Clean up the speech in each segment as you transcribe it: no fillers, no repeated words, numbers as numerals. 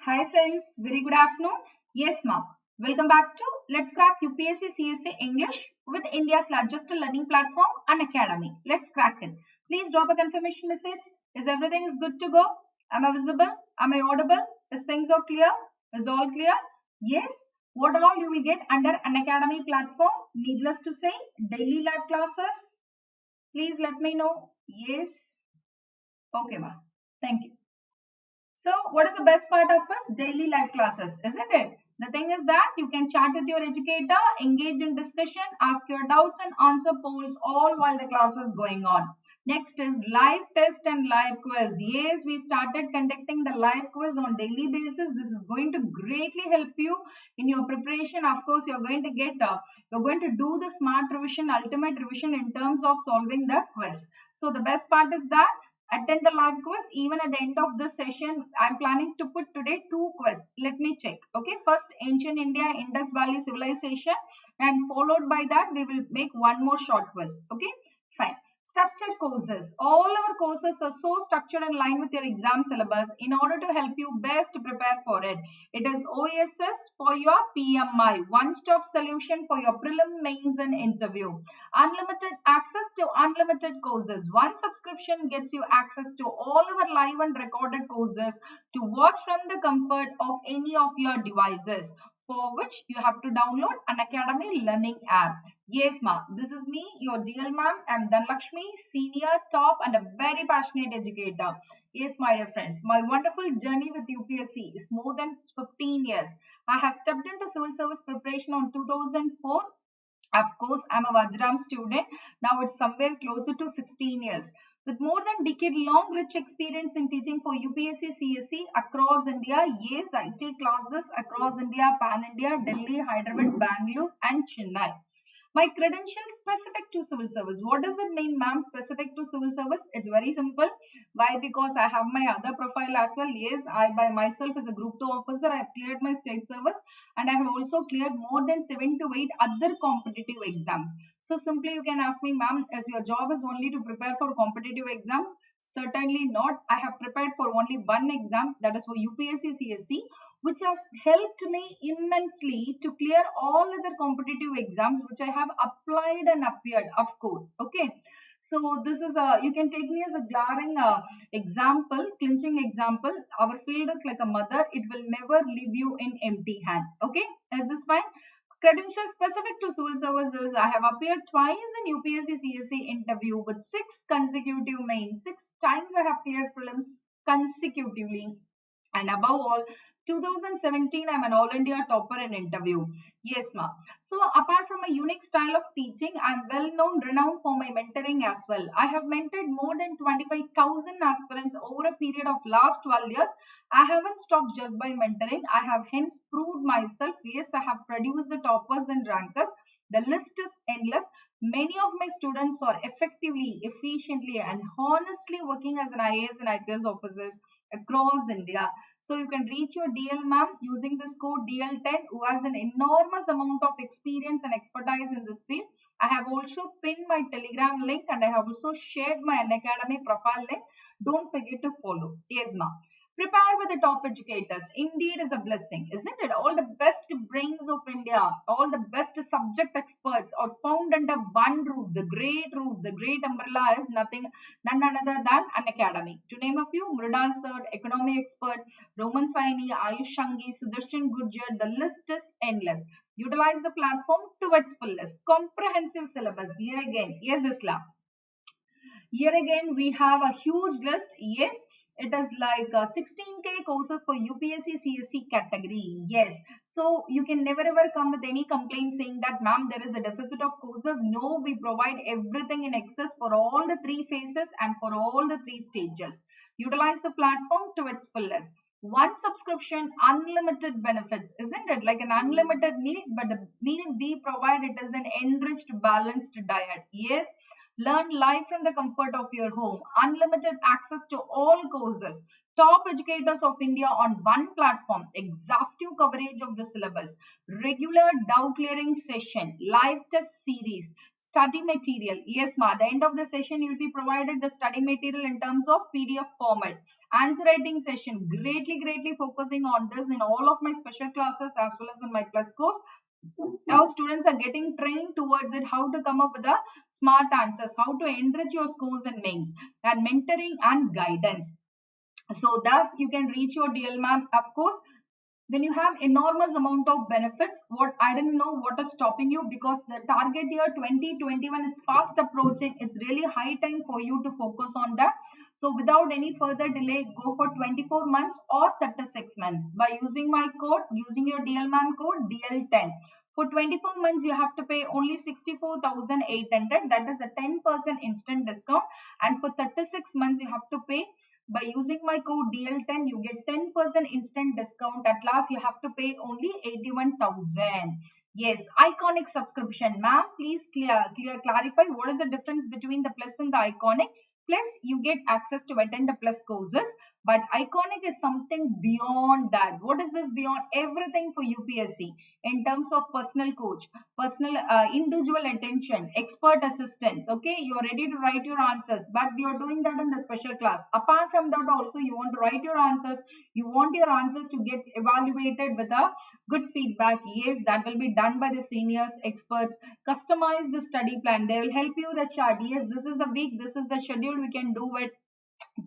Hi friends, very good afternoon. Yes ma'am. Welcome back to Let's Crack UPSC CSE English with India's largest learning platform, Unacademy. Let's crack it. Please drop a confirmation message. Is everything is good to go? Am I visible? Am I audible? Is things all clear? Is all clear? Yes. What all you will get under Unacademy platform? Needless to say, daily live classes. Please let me know. Yes. Okay ma'am. Thank you. So what is the best part of us? Daily live classes, isn't it? The thing is that you can chat with your educator, engage in discussion, ask your doubts and answer polls all while the class is going on. Next is live test and live quiz. Yes, we started conducting the live quiz on daily basis. This is going to greatly help you in your preparation. Of course, you're going to do the smart revision, ultimate revision in terms of solving the quiz. So the best part is that attend the live quiz. Even at the end of this session, I'm planning to put today 2 quiz. Let me check. Okay, first ancient India, Indus Valley civilization, and followed by that we will make one more short quiz. Okay, fine. Structured courses. All our courses are so structured in line with your exam syllabus in order to help you best prepare for it. It is OSS for your PMI, one-stop solution for your prelim, mains and interview. Unlimited access to unlimited courses. One subscription gets you access to all our live and recorded courses to watch from the comfort of any of your devices, for which you have to download Unacademy learning app. Yes, ma'am. This is me, your DL ma'am. I'm Dhanalakshmi, senior, top, and a very passionate educator. Yes, my dear friends, my wonderful journey with UPSC is more than 15 years. I have stepped into civil service preparation on 2004. Of course, I'm a Vajram student. Now it's somewhere closer to 16 years. With more than decade-long rich experience in teaching for UPSC CSE across India, yes, I take classes across India, Pan-India, Delhi, Hyderabad, Bangalore and Chennai. My credentials specific to civil service. What does it mean, ma'am, specific to civil service? It's very simple. Why? Because I have my other profile as well. Yes, I by myself as a group 2 officer, I have cleared my state service and I have also cleared more than 7 to 8 other competitive exams. So simply you can ask me, ma'am, as your job is only to prepare for competitive exams? Certainly not. I have prepared for only one exam, that is for UPSC CSE, which has helped me immensely to clear all other competitive exams which I have applied and appeared, of course. Okay. So this is a, you can take me as a glaring example, clinching example. Our field is like a mother. It will never leave you in empty hand. Okay. Is this fine? Credentials specific to civil services. I have appeared twice in UPSC CSE interview with 6 consecutive mains. 6 times I have cleared prelims consecutively. And above all, 2017, I'm an All India topper in interview. Yes, ma'am. So apart from a unique style of teaching, I'm well known, renowned for my mentoring as well. I have mentored more than 25,000 aspirants over a period of last 12 years. I haven't stopped just by mentoring. I have hence proved myself. Yes, I have produced the toppers and rankers. The list is endless. Many of my students are effectively, efficiently, and honestly working as an IAS and IPS officers across India. So you can reach your DL ma'am using this code DL10, who has an enormous amount of experience and expertise in this field. I have also pinned my Telegram link and I have also shared my Unacademy profile link. Don't forget to follow. Yes, ma'am. Prepare with the top educators. Indeed is a blessing, isn't it? All the best brains of India, all the best subject experts are found under one roof. The great umbrella is none other than Unacademy. To name a few, Mridal Sir, economy expert, Roman Saini, Ayush Shangi, Sudarshan Gurjar, the list is endless. Utilize the platform to its fullest. Comprehensive syllabus. Here again, yes, Islam. Here again, we have a huge list. Yes, it is like 16K courses for UPSC CSE category. Yes. So you can never ever come with any complaint saying that, ma'am, there is a deficit of courses. No, we provide everything in excess for all the 3 phases and for all the 3 stages. Utilize the platform to its fullest. One subscription, unlimited benefits, isn't it? Like an unlimited meals, but the meals we provide, it is an enriched, balanced diet. Yes. Learn live from the comfort of your home. Unlimited access to all courses. Top educators of India on one platform. Exhaustive coverage of the syllabus. Regular doubt clearing session. Live test series. Study material. Yes, ma. At the end of the session, you'll be provided the study material in terms of PDF format. Answer writing session. Greatly focusing on this in all of my special classes as well as in my plus course. Now students are getting trained towards it, how to come up with the smart answers, how to enrich your scores and mains, and mentoring and guidance. So thus you can reach your DL ma'am. Of course, when you have enormous amount of benefits, what I didn't know what is stopping you, because the target year 2021 is fast approaching. It's really high time for you to focus on that. So without any further delay, go for 24 months or 36 months by using my code, using your DLMAN code DL10. For 24 months, you have to pay only 64,800. That is a 10% instant discount. And for 36 months, you have to pay, by using my code DL10, you get 10% instant discount. At last, you have to pay only 81,000. Yes, iconic subscription. Ma'am, please clarify what is the difference between the plus and the iconic. Plus, you get access to attend the plus courses. But iconic is something beyond that. What is this beyond? Everything for UPSC in terms of personal coach, personal individual attention, expert assistance. Okay, you're ready to write your answers, but you're doing that in the special class. Apart from that, also you want to write your answers. You want your answers to get evaluated with a good feedback. Yes, that will be done by the seniors, experts. Customize the study plan. They will help you the chart. Yes, this is the week, this is the schedule. We can do it.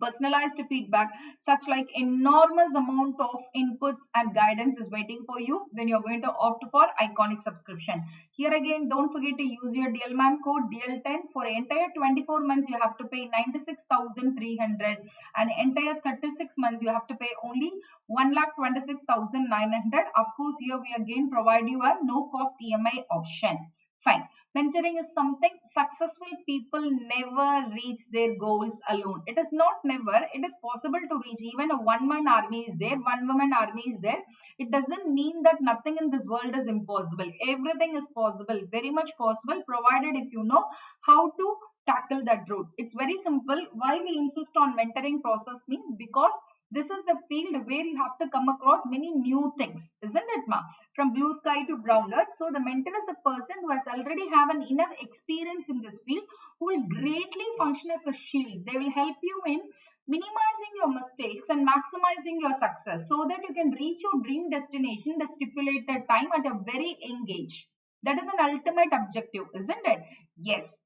Personalized feedback, such like enormous amount of inputs and guidance is waiting for you when you're going to opt for iconic subscription. Here again, don't forget to use your DLMAM code DL10. For entire 24 months you have to pay 96,300, and entire 36 months you have to pay only 1,26,900. Of course, here we again provide you a no cost EMI option. Fine. Mentoring is something successful people never reach their goals alone. It is not never. It is possible to reach. Even a one-man army is there, one-woman army is there. It doesn't mean that nothing in this world is impossible. Everything is possible, very much possible, provided if you know how to tackle that route. It's very simple. Why we insist on mentoring process means because this is the field where you have to come across many new things, isn't it, ma? From blue sky to brown earth. So the mentor is a person who has already have an enough experience in this field, who will greatly function as a shield. They will help you in minimizing your mistakes and maximizing your success so that you can reach your dream destination, the stipulated time, at a very young age. That is an ultimate objective, isn't it? Yes.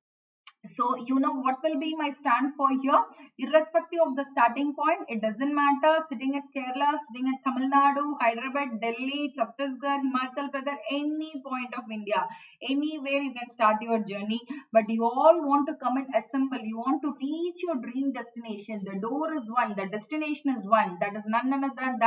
So you know what will be my stand for here, irrespective of the starting point. It doesn't matter sitting at Kerala, sitting at Tamil Nadu, Hyderabad, Delhi, Chhattisgarh, Himachal Pradesh, any point of India, anywhere you can start your journey. But you all want to come and assemble. You want to reach your dream destination. The door is one, the destination is one. That is none other than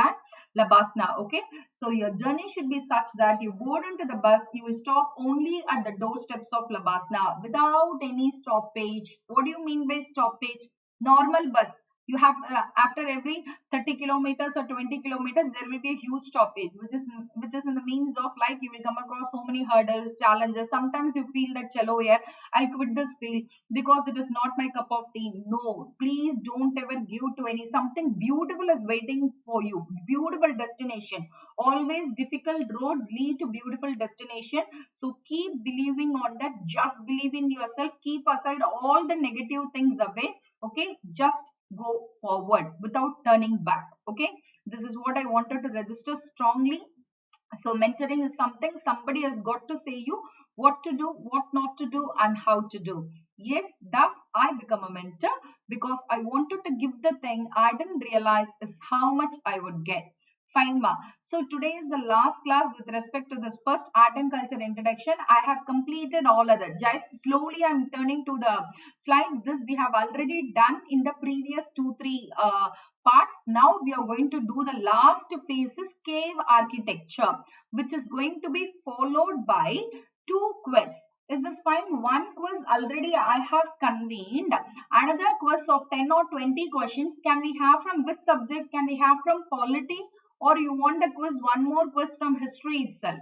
Labasna. Okay, so your journey should be such that you board into the bus, you will stop only at the doorsteps of Labasna without any stoppage. What do you mean by stoppage? Normal bus. You have after every 30 kilometers or 20 kilometers, there will be a huge stoppage, which is in the means of like you will come across so many hurdles, challenges. Sometimes you feel that chalo yaar, I'll quit this field because it is not my cup of tea. No, please don't ever give to any. Something beautiful is waiting for you. Beautiful destination. Always difficult roads lead to beautiful destination. So keep believing on that. Just believe in yourself. Keep aside all the negative things away. Okay, just go forward without turning back. Okay, this is what I wanted to register strongly. So mentoring is something somebody has got to say you what to do, what not to do, and how to do. Yes, thus I become a mentor because I wanted to give the thing I didn't realize is how much I would get. Fine, ma. So today is the last class with respect to this first art and culture introduction. I have completed all other. Just slowly I'm turning to the slides. This we have already done in the previous 2-3 parts. Now we are going to do the last phases, cave architecture, which is going to be followed by 2 quiz. Is this fine? One quiz already I have convened. Another quiz of 10 or 20 questions. Can we have from which subject? Can we have from polity? Or you want a quiz, one more quiz from history itself?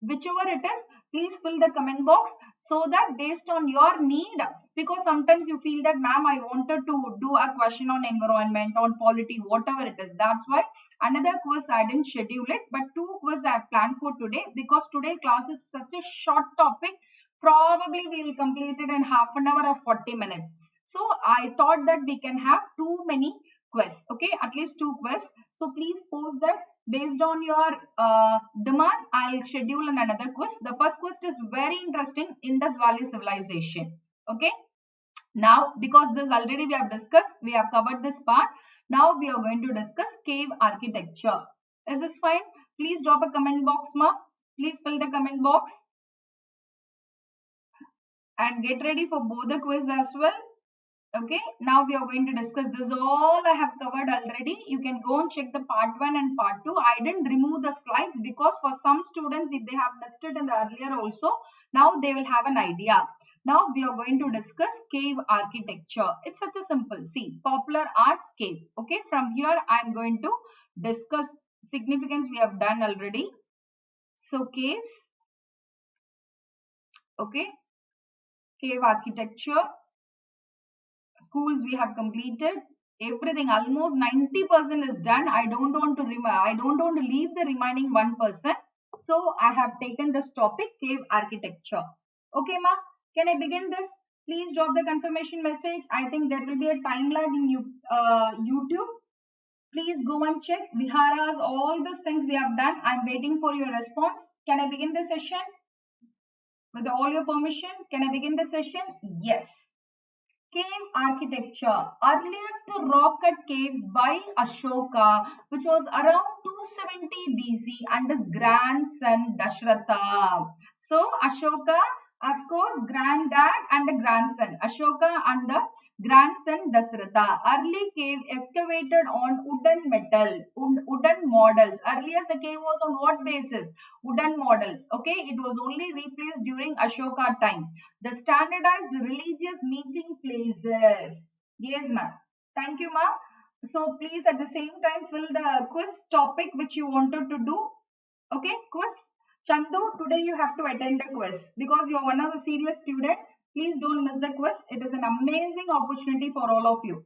Whichever it is, please fill the comment box so that based on your need, because sometimes you feel that ma'am, I wanted to do a question on environment, on polity, whatever it is. That's why another quiz I didn't schedule it, but 2 quiz I have planned for today because today class is such a short topic. Probably we will complete it in half an hour or 40 minutes. So I thought that we can have too many quests, okay, at least 2 quests. So please post that. Based on your demand, I'll schedule another quest. The first quest is very interesting: Indus Valley civilization. Okay, now because this already we have discussed, we have covered this part. Now we are going to discuss cave architecture. Is this fine? Please drop a comment box, ma. Please fill the comment box and get ready for both the quiz as well. Okay, now we are going to discuss this. All I have covered already. You can go and check the part 1 and part 2. I didn't remove the slides because for some students, if they have missed it in the earlier also, now they will have an idea. Now we are going to discuss cave architecture. It's such a simple. See, popular arts cave. Okay, from here I am going to discuss significance we have done already. So caves. Okay, cave architecture. Schools we have completed. Everything, almost 90% is done. I don't want to leave the remaining 1%. So I have taken this topic, cave architecture. Okay, ma, can I begin this? Please drop the confirmation message. I think there will be a time lag in YouTube. Please go and check viharas, all these things we have done. I'm waiting for your response. Can I begin the session? With all your permission, can I begin the session? Yes. Cave architecture. Earliest rock-cut caves by Ashoka, which was around 270 BC, and his grandson Dashratha. So Ashoka, of course, granddad and the grandson. Ashoka and the grandson Dasratha. Early cave excavated on wooden models. Earliest the cave was on what basis? Wooden models. Okay, it was only replaced during Ashoka time. The standardized religious meeting places. Yes, ma'am. Thank you, ma'am. So please at the same time fill the quiz topic which you wanted to do. Okay, quiz. Chandu, today you have to attend the quiz because you are one of the serious student. Please don't miss the quiz. It is an amazing opportunity for all of you.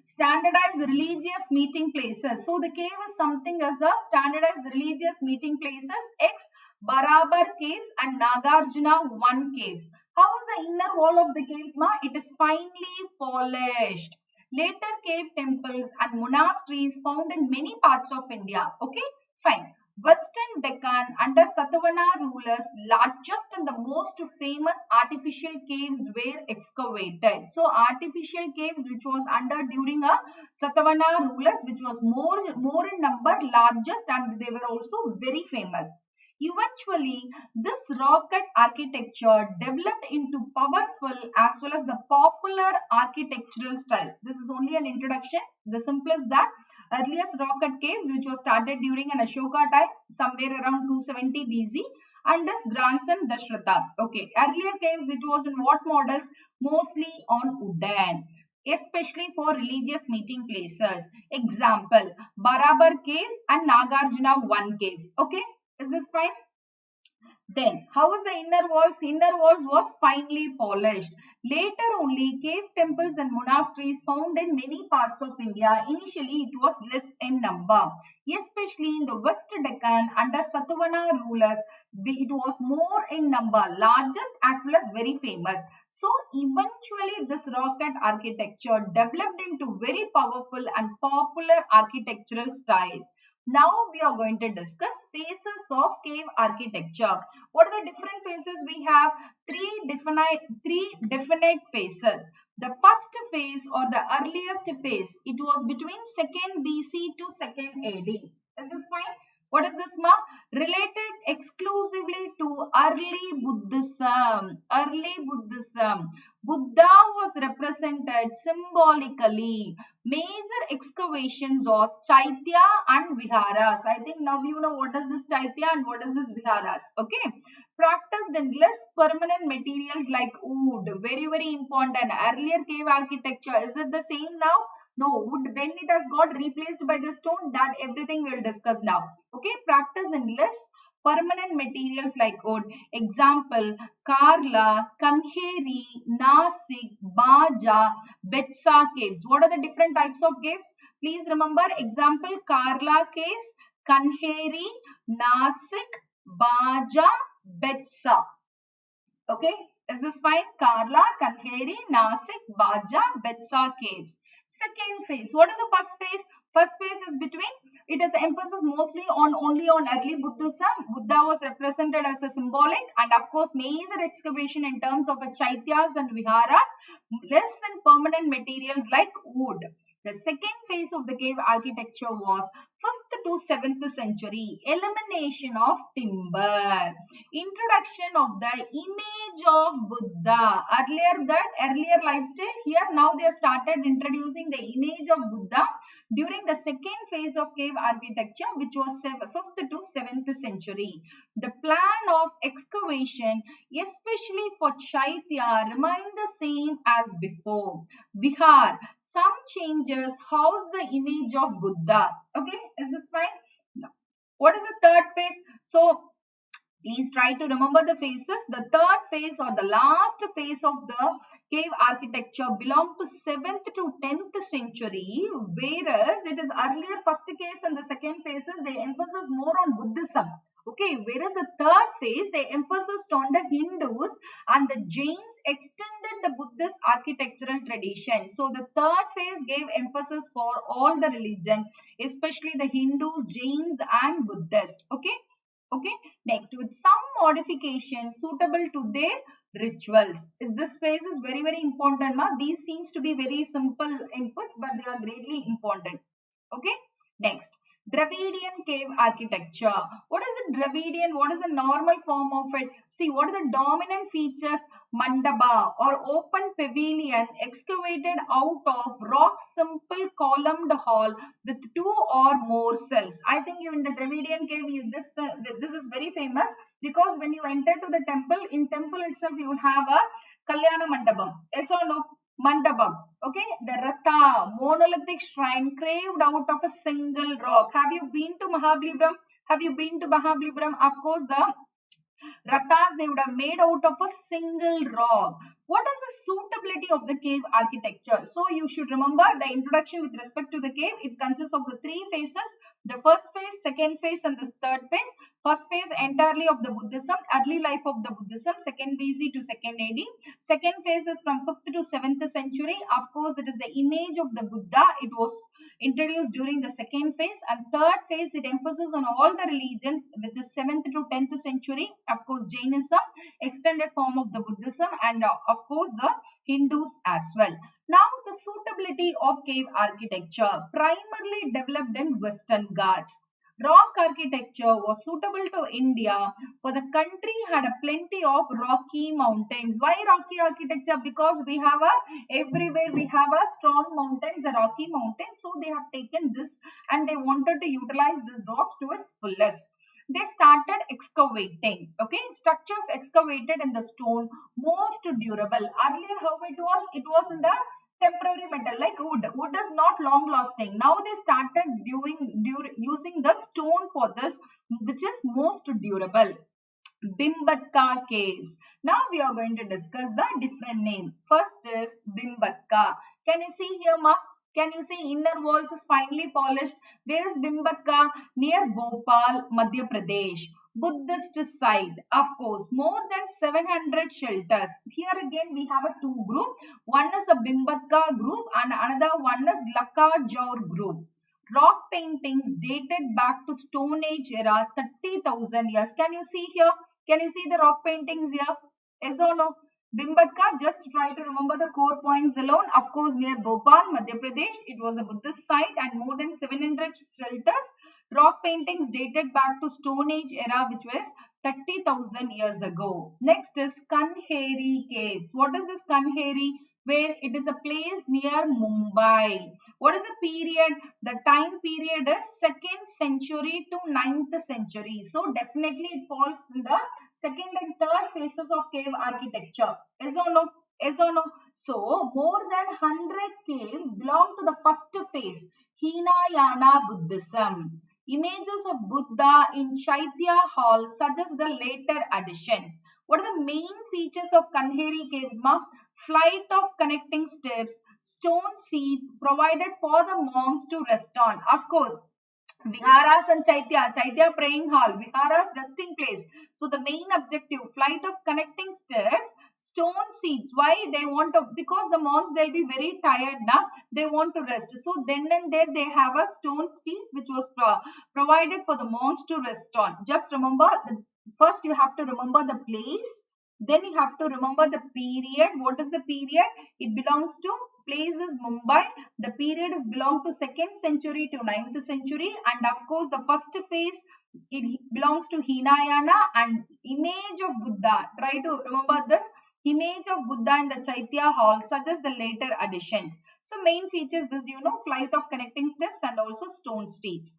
Standardized religious meeting places. So the cave is something as a standardized religious meeting places. X Barabar caves and Nagarjuna 1 caves. How is the inner wall of the caves, ma? It is finely polished. Later cave temples and monasteries found in many parts of India. Okay, fine. Western Deccan under Satavahana rulers, largest and the most famous artificial caves were excavated. So artificial caves which was under during a Satavahana rulers, which was more in number, largest, and they were also very famous. Eventually, this rock-cut architecture developed into powerful as well as the popular architectural style. This is only an introduction. The simplest that earliest rock-cut caves which was started during an Ashoka time, somewhere around 270 BC, and his grandson Dashratha. Okay, earlier caves it was in what models? Mostly on wooden, especially for religious meeting places. Example, Barabar caves and Nagarjuna 1 caves. Okay, is this fine? Then, how was the inner walls? Inner walls was finely polished. Later only, cave temples and monasteries found in many parts of India. Initially, it was less in number. Especially in the West Deccan under Satavahana rulers, it was more in number, largest as well as very famous. So, eventually, this rock-cut architecture developed into very powerful and popular architectural styles. Now we are going to discuss phases of cave architecture. What are the different phases we have? Three definite phases. The first phase or the earliest phase, it was between 2nd BC to 2nd AD. Is this fine? What is this, ma? Related exclusively to early Buddhism. Early Buddhism. Buddha was represented symbolically. Major excavations of chaitya and viharas. I think now you know what is this chaitya and what is this viharas. Okay. Practiced in less permanent materials like wood. Very, very important. Earlier cave architecture. Is it the same now? No, wood, when it has got replaced by the stone, that everything we'll discuss now. Okay. Practice in less permanent materials like wood. Example, Karla, Kanheri, Nasik, Baja, Betsa caves. What are the different types of caves? Please remember, example, Karla caves, Kanheri, Nasik, Baja, Betsa. Okay, is this fine? Karla, Kanheri, Nasik, Baja, Betsa caves. Second phase. What is the first phase? First phase is between. It is emphasis mostly on only on early Buddhism. Buddha was represented as a symbolic, and of course major excavation in terms of chaityas and viharas, less than permanent materials like wood. The second phase of the cave architecture was 5th to 7th century. Elimination of timber. Introduction of the image of Buddha. Earlier lifestyle, here now they have started introducing the image of Buddha during the second phase of cave architecture, which was 5th to 7th century. The plan of excavation, especially for Chaitya, remained the same as before. Vihar, some changes house the image of Buddha. Okay, is this fine? No. What is the third phase? So please try to remember the phases. The third phase or the last phase of the cave architecture belonged to 7th to 10th century, whereas it is earlier first case and the second phases, they emphasize more on Buddhism. Okay, whereas the third phase, they emphasized on the Hindus, and the Jains extended the Buddhist architectural tradition. So the third phase gave emphasis for all the religion, especially the Hindus, Jains and Buddhists. Okay. Okay, next with some modifications suitable to their rituals. This phase is very important. These seems to be very simple inputs, but they are greatly important. Okay, next. Dravidian cave architecture. What is the Dravidian? What is the normal form of it? See, what are the dominant features? Mandapa or open pavilion excavated out of rock, simple columned hall with 2 or more cells. I think you in the Dravidian cave, this is very famous because when you enter to the temple, in temple itself you will have a Kalyana Mandapam. Yes or no? Mandapam. Okay, the Ratha, monolithic shrine carved out of a single rock. Have you been to Mahabalipuram? Have you been to Mahabalipuram? Of course, the Rathas they would have made out of a single rock. What is the suitability of the cave architecture? So you should remember the introduction with respect to the cave. It consists of the 3 phases. The first phase, second phase and the third phase. First phase entirely of the Buddhism, early life of the Buddhism, second BC to second AD. Second phase is from 5th to 7th century. Of course, it is the image of the Buddha. It was introduced during the second phase. And third phase, it emphasizes on all the religions, which is 7th to 10th century. Of course, Jainism, extended form of the Buddhism, and of course the Hindus as well. Now, the suitability of cave architecture, primarily developed in Western Ghats. Rock architecture was suitable to India, for the country had a plenty of rocky mountains. Why rocky architecture? Because we have everywhere we have strong mountains, rocky mountains. So they have taken this and they wanted to utilize these rocks to its fullest. They started excavating. Okay, structures excavated in the stone, most durable. Earlier, how it was? It was in the temporary metal like wood. Wood is not long lasting. Now they started using the stone for this, which is most durable. Bhimbetka caves. Now we are going to discuss the different name. First is Bhimbetka. Can you see here, ma? Can you see inner walls is finely polished? Where is Bhimbetka? Near Bhopal, Madhya Pradesh. Buddhist site, of course, more than 700 shelters. Here again we have a 2 group. One is a Bhimbetka group and another one is Lakajaur group. Rock paintings dated back to Stone Age era, 30,000 years. Can you see here? Can you see the rock paintings here? Yes or no? Bhimbetka, just try to remember the core points alone. Of course, near Bhopal, Madhya Pradesh, it was a Buddhist site and more than 700 shelters. Rock paintings dated back to Stone Age era, which was 30,000 years ago. Next is Kanheri caves. What is this Kanheri? Where it is a place near Mumbai. What is the period? The time period is 2nd century to 9th century. So definitely it falls in the 2nd and 3rd phases of cave architecture. Yes or no? Yes or no? So more than 100 caves belong to the first phase, Hinayana Buddhism. Images of Buddha in Chaitya Hall suggest the later additions. What are the main features of Kanheri caves, ma? Flight of connecting steps, stone seats provided for the monks to rest on. Of course, Viharas and Chaitya praying hall, Viharas resting place. So the main objective, flight of connecting stairs, stone seats. Why they want to? Because the monks they'll be very tired now. They want to rest. So then and there they have a stone seats which was provided for the monks to rest on. Just remember, first you have to remember the place. Then you have to remember the period. What is the period? It belongs to, place is Mumbai. The period is belong to 2nd century to 9th century, and of course the first phase it belongs to Hinayana, and image of Buddha. Try to remember this. Image of Buddha in the Chaitya hall suggest the later additions. So main features this, flight of connecting steps and also stone streets.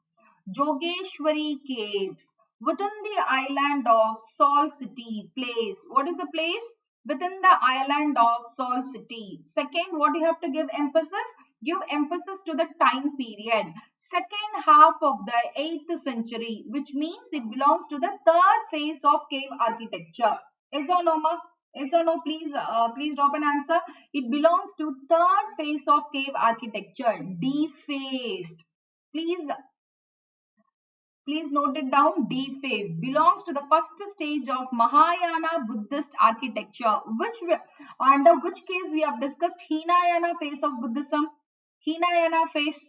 Jogeshwari caves within the island of Salt City place. What is the place? Within the island of Salt City. Second, what you have to give emphasis? Give emphasis to the time period. Second half of the 8th century, which means it belongs to the third phase of cave architecture. Yes or no, ma? Yes or no? Please drop an answer. It belongs to third phase of cave architecture. Defaced. Please note it down. D phase belongs to the first stage of Mahayana Buddhist architecture. Under which case we have discussed Hinayana phase of Buddhism. Hinayana phase,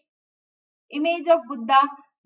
image of Buddha.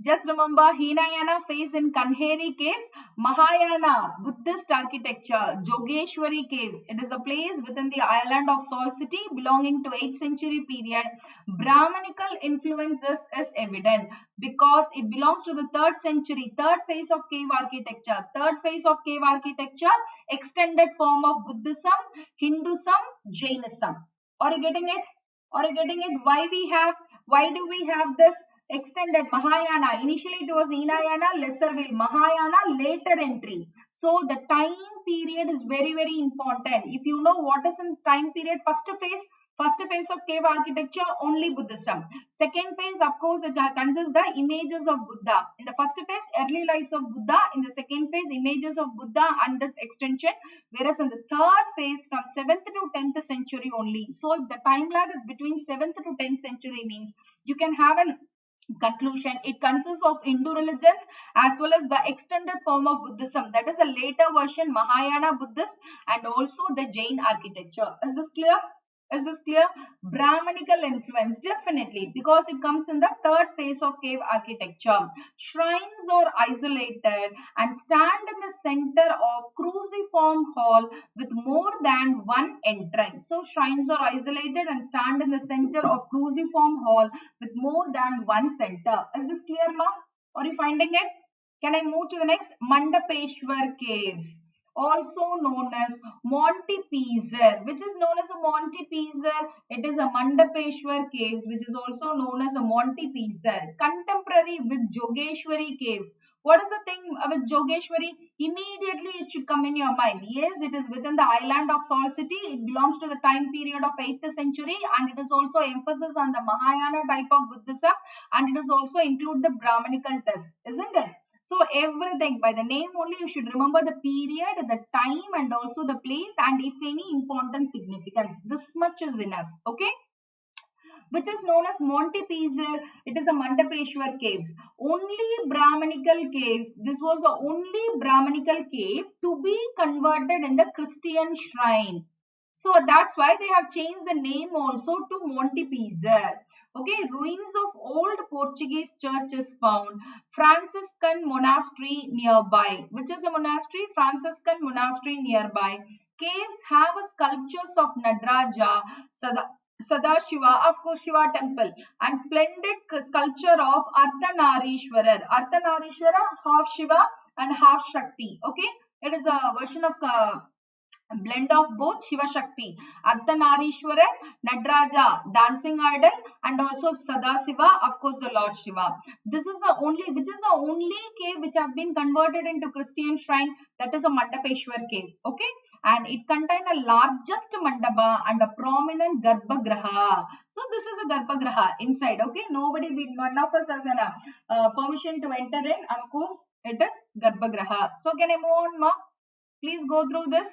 Just remember Hinayana phase in Kanheri caves, Mahayana Buddhist architecture, Jogeshwari caves. It is a place within the island of Salt City belonging to 8th century period. Brahmanical influences is evident because it belongs to the 3rd century, third phase of cave architecture. Third phase of cave architecture, extended form of Buddhism, Hinduism, Jainism. Are you getting it? Are you getting it? Why do we have this? Extended Mahayana. Initially it was Hinayana, lesser will. Mahayana, later entry. So the time period is very, very important. If you know what is in time period, first phase of cave architecture, only Buddhism. Second phase, of course, it consists the images of Buddha. In the first phase, early lives of Buddha. In the second phase, images of Buddha and its extension. Whereas in the third phase, from 7th to 10th century only. So if the time lag is between 7th to 10th century means you can have an conclusion. It consists of Hindu religions as well as the extended form of Buddhism, that is the later version Mahayana Buddhist, and also the Jain architecture. Is this clear? Is this clear? Brahmanical influence, definitely, because it comes in the third phase of cave architecture. Shrines are isolated and stand in the center of cruciform hall with more than one entrance. So shrines are isolated and stand in the center of cruciform hall with more than one center. Is this clear, ma? Are you finding it? Can I move to the next? Mandapeshwar caves, also known as Montepisar. Which is known as a Montepisar? It is a Mandapeshwar caves, which is also known as a Montepisar. Contemporary with Jogeshwari caves. What is the thing with Jogeshwari? Immediately it should come in your mind. Yes, it is within the island of Salt City. It belongs to the time period of 8th century, and it is also emphasis on the Mahayana type of Buddhism, and it is also include the Brahmanical test, isn't it? So everything by the name only you should remember the period, the time, and also the place, and if any important significance. This much is enough. Okay. Which is known as Montepisar. It is a Mandapeshwar caves. Only Brahmanical caves. This was the only Brahmanical cave to be converted in the Christian shrine. So that's why they have changed the name also to Montepisar. Okay, ruins of old Portuguese church is found. Franciscan monastery nearby. Which is a monastery? Franciscan monastery nearby. Caves have sculptures of Nadraja, Sadashiva, of course Shiva temple, and splendid sculpture of Ardhanarishwarar. Ardhanarishwara, half Shiva and half Shakti. Okay, it is a version of blend of both Shiva Shakti. Ardhanarishwarar, Nadraja, dancing idol, and also Sadasiva, of course the Lord Shiva. Which is the only cave which has been converted into Christian shrine, that is a Mandapeshwar cave. Okay, and it contains a largest mandapa and a prominent Garbhagraha. So this is a Garbhagraha inside. Okay, none of us has an permission to enter in. Of course, it is Garbhagraha. So can I move on, ma? Please go through this.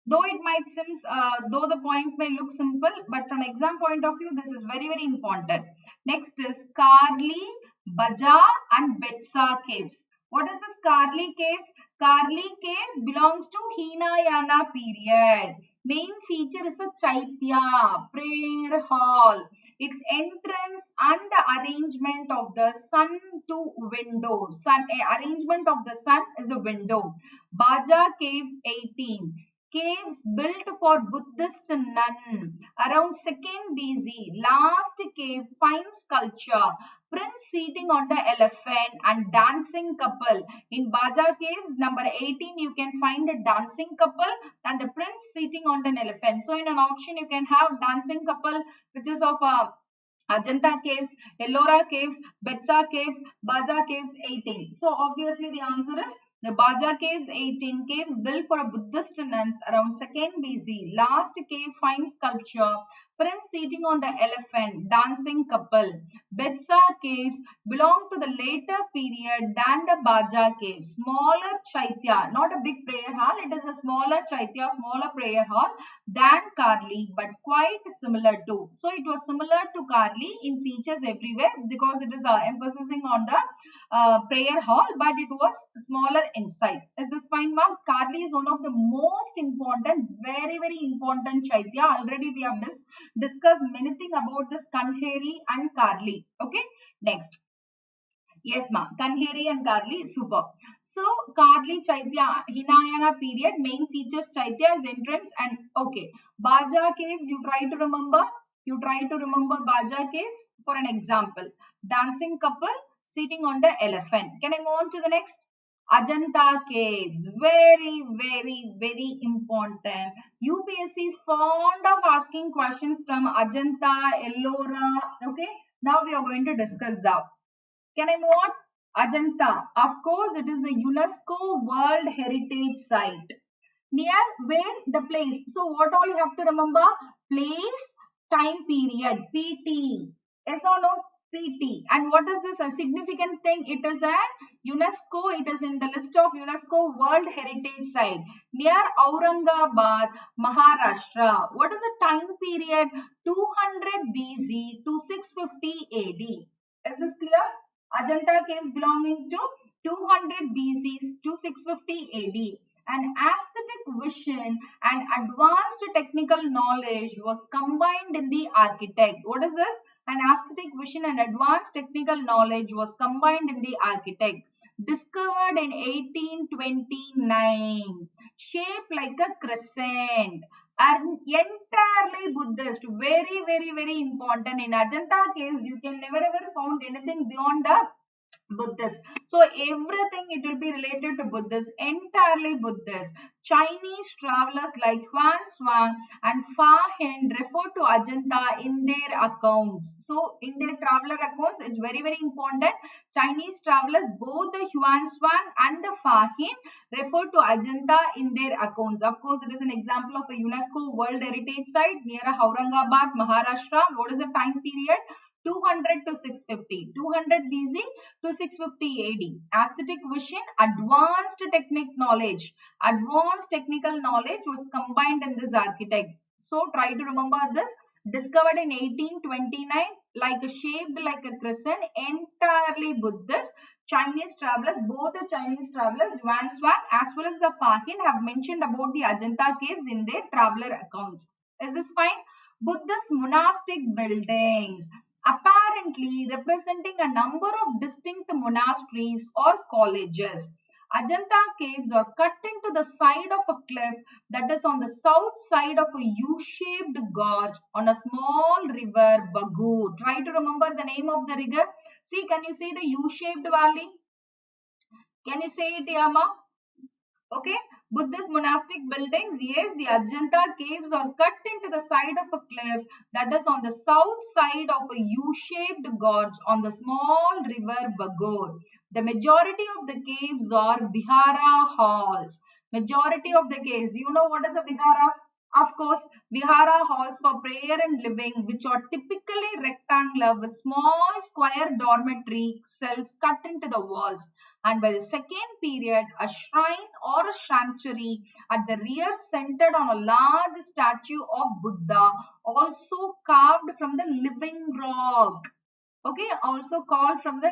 Though the points may look simple, but from exam point of view, this is very, very important. Next is Karli Bajar and Betsa caves. What is this Karli caves? Karli caves belongs to Hinayana period. Main feature is a chaitya, prayer hall. Its entrance and the arrangement of the sun to window. Arrangement of the sun is a window. Baja caves 18. Caves built for Buddhist nun around 2nd BC. Last cave fine sculpture. Prince sitting on the elephant and dancing couple. In Baja caves number 18 you can find a dancing couple and the prince sitting on an elephant. So in an auction you can have dancing couple which is of Ajanta caves, Ellora caves, Betsa caves, Baja caves 18. So obviously the answer is the Baja caves 18. Caves built for a Buddhist nuns around 2nd BC. Last cave fine sculpture. Prince sitting on the elephant, dancing couple. Betsa caves belong to the later period than the Baja caves. Smaller chaitya, not a big prayer hall. It is a smaller chaitya, smaller prayer hall than Karli, but quite similar to. So it was similar to Karli in features everywhere because it is emphasizing on the prayer hall, but it was smaller in size. Is this fine, ma'am? Karli is one of the most important, very, very important chaitya. Already we have discussed many things about this Kanheri and Karli. Okay, next. Yes, ma'am. Kanheri and Karli, super. So, Karli Chaitya, Hinayana period, main features Chaitya is entrance and okay. Baja caves, you try to remember. You try to remember Baja caves for an example. Dancing couple sitting on the elephant. Can I move on to the next? Ajanta caves, very, very, very important. UPSC fond of asking questions from Ajanta, Ellora. Okay, now we are going to discuss that. Can I move on? Ajanta. Of course, it is a UNESCO World Heritage Site. Near where the place. So, what all you have to remember? Place, time period, PT. Yes or no? PT. And what is this? A significant thing. It is a UNESCO. It is in the list of UNESCO World Heritage Site. Near Aurangabad, Maharashtra. What is the time period? 200 BC to 650 AD. Is this clear? Ajanta caves belonging to 200 BC to 650 AD. An aesthetic vision and advanced technical knowledge was combined in the architect. What is this? An aesthetic vision and advanced technical knowledge was combined in the architect. Discovered in 1829. Shaped like a crescent. Are entirely Buddhist. Very, very, very important. In Ajanta caves, you can never ever found anything beyond the Buddhist. So everything it will be related to Buddhist, entirely Buddhist. Chinese travelers like Huan Shuang and Fa Hin refer to Ajanta in their accounts. So in their traveler accounts, it's very, very important. Chinese travelers, both the Huan Shuang and the Fa Hin refer to Ajanta in their accounts. Of course, it is an example of a UNESCO World Heritage Site near Aurangabad, Maharashtra. What is the time period? 200 to 650, 200 BC to 650 AD. Aesthetic vision, advanced technical knowledge was combined in this architect. So try to remember this. Discovered in 1829, shaped like a crescent, entirely Buddhist. Chinese travelers, both the Chinese travelers, Yuan Shuang as well as the Fahin have mentioned about the Ajanta caves in their traveler accounts. Is this fine? Buddhist monastic buildings, apparently representing a number of distinct monasteries or colleges. Ajanta caves are cut into the side of a cliff that is on the south side of a U-shaped gorge on a small river, Bagur. Try to remember the name of the river. See, can you see the U-shaped valley? Can you say it, Yama? Okay, Buddhist monastic buildings. Yes, the Ajanta caves are cut into the side of a cliff that is on the south side of a U-shaped gorge on the small river Bagur. The majority of the caves are Vihara halls. Majority of the caves. You know what is a Vihara? Of course, Vihara halls for prayer and living, which are typically rectangular with small square dormitory cells cut into the walls. And by the second period, a shrine or a sanctuary at the rear centered on a large statue of Buddha, also carved from the living rock. Okay, also called from the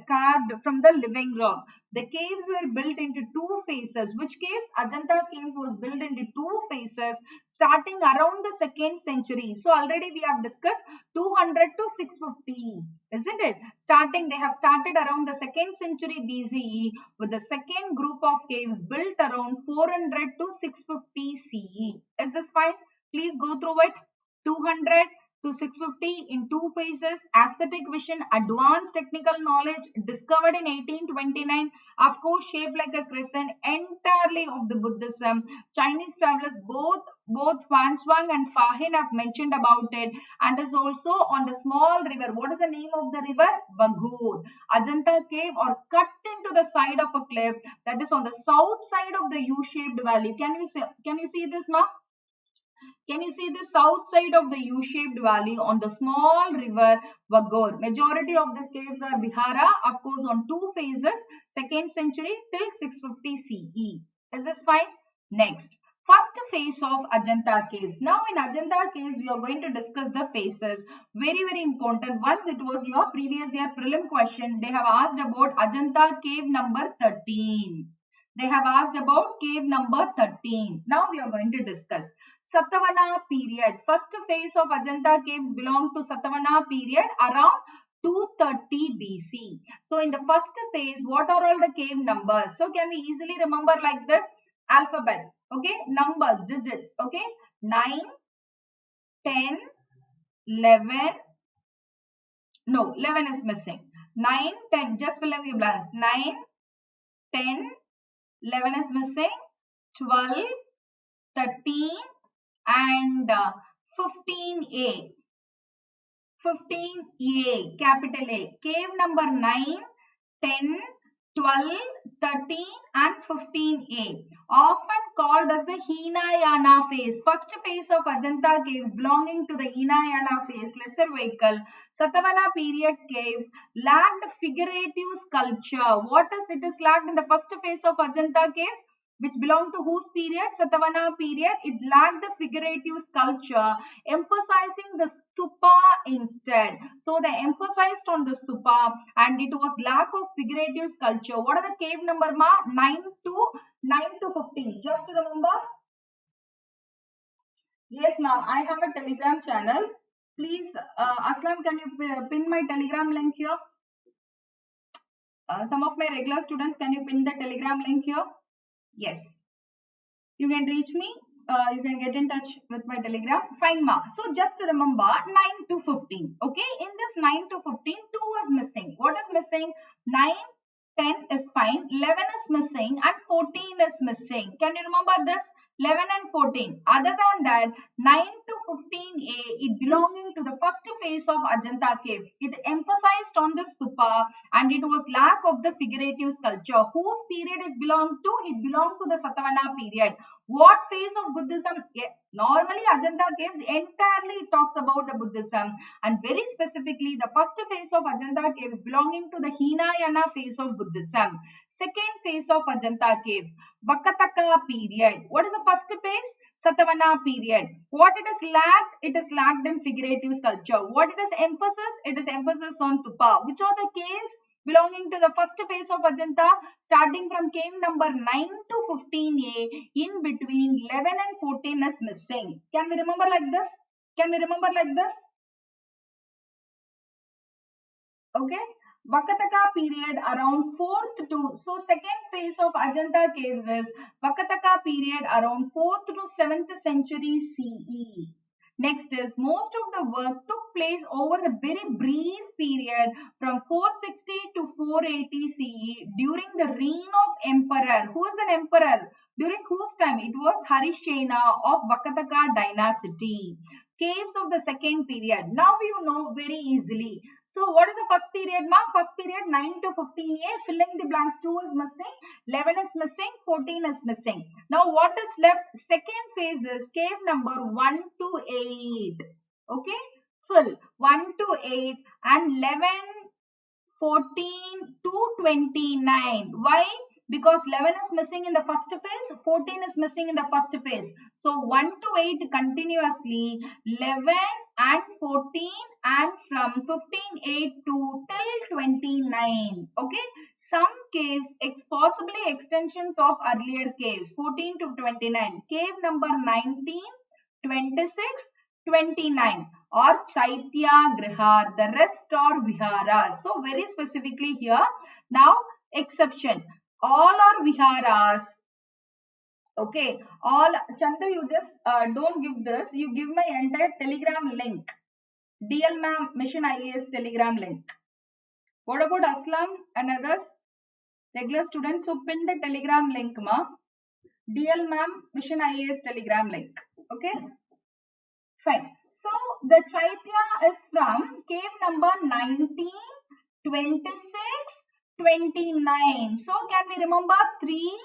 carved from the living rock. The caves were built into two phases. Which caves? Ajanta caves was built into two phases starting around the 2nd century. So already we have discussed 200 to 650, isn't it? They have started around the 2nd century BCE with the second group of caves built around 400 to 650 CE. Is this fine? Please go through it. 200 to 650 in two phases, aesthetic vision, advanced technical knowledge, discovered in 1829, of course shaped like a crescent, entirely of the Buddhism. Chinese travelers both Huanshuang and Fahin have mentioned about it, and is also on the small river. What is the name of the river? Bagur. Ajanta cave or cut into the side of a cliff that is on the south side of the U-shaped valley. Can you see this now? Can you see the south side of the U-shaped valley on the small river Vagor? Majority of these caves are Vihara, of course, on two phases, 2nd century till 650 CE. Is this fine? Next, first phase of Ajanta caves. Now in Ajanta caves, we are going to discuss the phases. Very important. Once it was your previous year prelim question, they have asked about Ajanta cave number 13. They have asked about cave number 13. Now we are going to discuss Satavahana period. First phase of Ajanta caves belong to Satavahana period around 230 BC. So in the first phase, what are all the cave numbers? So can we easily remember like this? Alphabet. Okay. Numbers, digits. Okay. 9, 10, 11. No, 11 is missing. 9, 10. Just fill in the blanks. 9, 10. 11 is missing, 12, 13 and 15A. 15A, capital A. Cave number 9, 10, 12, 13 and 15A. Often called as the Hinayana phase. First phase of Ajanta caves belonging to the Hinayana phase, lesser vehicle. Satavahana period caves lacked figurative sculpture. What is it is lacked in the first phase of Ajanta caves? Which belong to whose period? Satavahana period. It lacked the figurative sculpture, emphasizing the stupa instead. So they emphasized on the stupa and it was lack of figurative sculpture. What are the cave number ma? 9 to 15. Just remember. Yes ma'am, I have a Telegram channel. Please, Aslam, can you pin my Telegram link here? Some of my regular students, can you pin the Telegram link here? Yes. You can reach me. You can get in touch with my Telegram. Fine, ma. So just remember 9 to 15. Okay. In this 9 to 15, 2 is missing. What is missing? 9, 10 is fine. 11 is missing and 14 is missing. Can you remember this? 11 and 14. Other than that, 9 to 15A, it belonging to the first phase of Ajanta caves. It emphasized on the stupa and it was lack of the figurative sculpture. Whose period it belonged to? It belonged to the Satavahana period. What phase of Buddhism? Normally, Ajanta caves entirely talks about the Buddhism and very specifically the first phase of Ajanta caves belonging to the Hinayana phase of Buddhism. Second phase of Ajanta caves, Vakataka period. What is the first phase? Satavahana period. What it is lacked? It is lacked in figurative sculpture. What it is emphasis? It is emphasis on tupa. Which are the caves belonging to the first phase of Ajanta? Starting from cave number 9 to 15A, in between 11 and 14 is missing. Can we remember like this? Can we remember like this? Okay. Vakataka period around 4th to, so second phase of Ajanta caves is Vakataka period around 4th to 7th century CE. Next is most of the work took place over a very brief period from 460 to 480 CE during the reign of emperor. Who is an emperor? During whose time? It was Harishena of Vakataka dynasty. Caves of the second period. Now you know very easily. So what is the first period, ma? First period 9 to 15A, filling the blanks. 2 is missing, 11 is missing, 14 is missing. Now what is left? Second phase is cave number 1 to 8. Okay, full 1 to 8 and 11, 14 to 29. Why? Because 11 is missing in the first phase, 14 is missing in the first phase. So 1 to 8 continuously, 11 and 14 and from 15/8 to till 29. Okay, some caves, possibly extensions of earlier caves, 14 to 29. Cave number 19, 26, 29 or Chaitya Griha, the rest are Viharas. So very specifically here, now exception, all are Viharas. Okay, all Chandu, you just don't give this, you give my entire telegram link. DL ma'am, Mission IAS telegram link. What about Aslam and others? Regular students who pin the telegram link, ma. DL ma'am, Mission IAS telegram link. Okay, fine. So the Chaitya is from cave number 19, 26, 29. So can we remember 3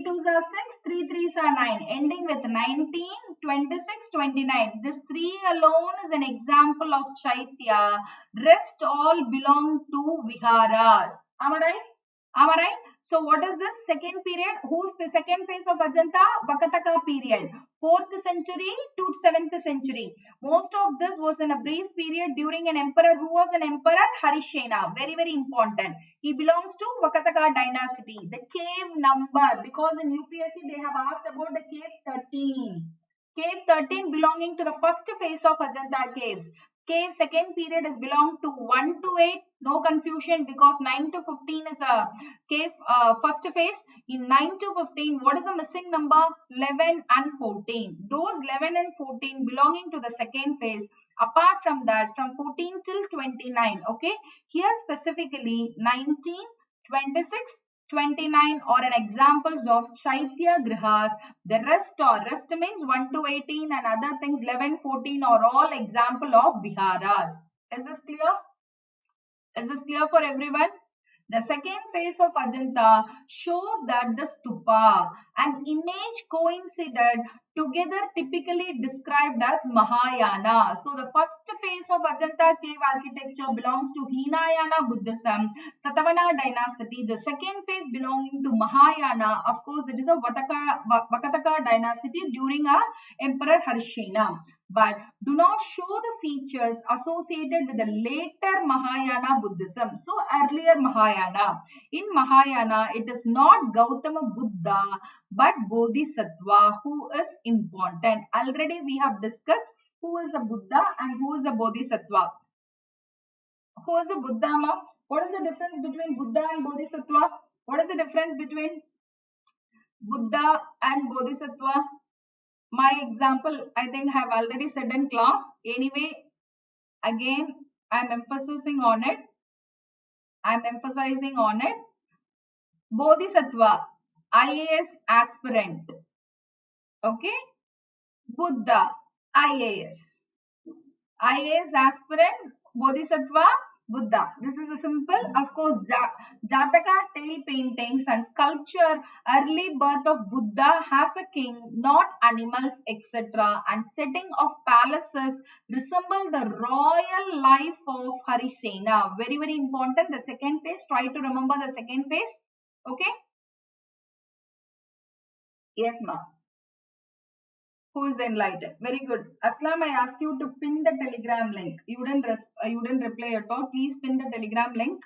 twos are 6, 3 threes are 9, ending with 19, 26, 29. This 3 alone is an example of Chaitya. Rest all belong to Viharas. Am I right? Am I right? So what is this second period? Who's the second phase of Ajanta? Vakataka period. 4th century to 7th century. Most of this was in a brief period during an emperor. Who was an emperor? Harishena. Very, very important. He belongs to Vakataka dynasty. The cave number, because in UPSC they have asked about the cave 13. Cave 13 belonging to the first phase of Ajanta caves. Cave second period is belong to 1 to 8. No confusion because 9 to 15 is a cave first phase. In 9 to 15, what is the missing number? 11 and 14. Those 11 and 14 belonging to the second phase. Apart from that, from 14 till 29. Okay. Here specifically 19, 26, 29 are an examples of Chaitya Grihas. The rest means 1 to 18 and other things 11, 14 are all example of Viharas. Is this clear? Is this clear for everyone? The second phase of Ajanta shows that the stupa and image coincided together, typically described as Mahayana. So the first phase of Ajanta cave architecture belongs to Hinayana Buddhism, Satavahana dynasty. The second phase belonging to Mahayana, of course it is a Vakataka dynasty during Emperor Harishena. But do not show the features associated with the later Mahayana Buddhism. So earlier Mahayana. In Mahayana, it is not Gautama Buddha, but Bodhisattva who is important. Already we have discussed who is a Buddha and who is a Bodhisattva. Who is a Buddha, ma? What is the difference between Buddha and Bodhisattva? What is the difference between Buddha and Bodhisattva? My example, I think I have already said in class. Anyway, again, I am emphasizing on it. Bodhisattva, IAS aspirant. Okay. Buddha, IAS. IAS aspirant, Bodhisattva, Buddha. This is a simple, of course, Jataka tail paintings and sculpture, early birth of Buddha as a king, not animals, etc. and setting of palaces resemble the royal life of Harisena. Very, very important. The second phase, try to remember the second phase. Okay. Yes, ma'am. Who is enlightened? Very good. Aslam, I ask you to pin the telegram link. You didn't reply at all. Please pin the telegram link.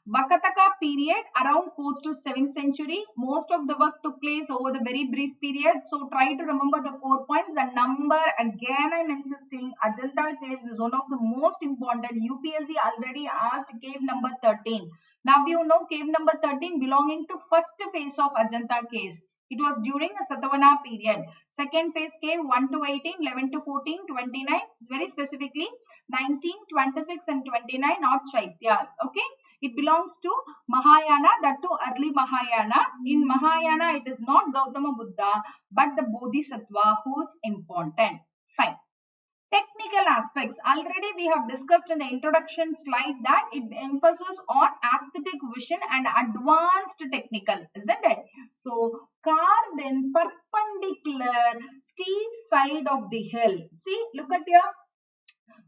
Vakataka period around 4th to 7th century. Most of the work took place over the very brief period. So try to remember the core points. The number, again I'm insisting, Ajanta caves is one of the most important. UPSC already asked cave number 13. Now you know cave number 13 belonging to first phase of Ajanta caves. It was during the Satavahana period. Second phase cave 1 to 18, 11 to 14, 29. Very specifically 19, 26 and 29 are Chaityas. Okay. It belongs to Mahayana, that too early Mahayana. In Mahayana, it is not Gautama Buddha, but the Bodhisattva who is important. Fine. Technical aspects. Already we have discussed in the introduction slide that it emphasizes on aesthetic vision and advanced technical, isn't it? So, carved in perpendicular steep side of the hill. See, look at here.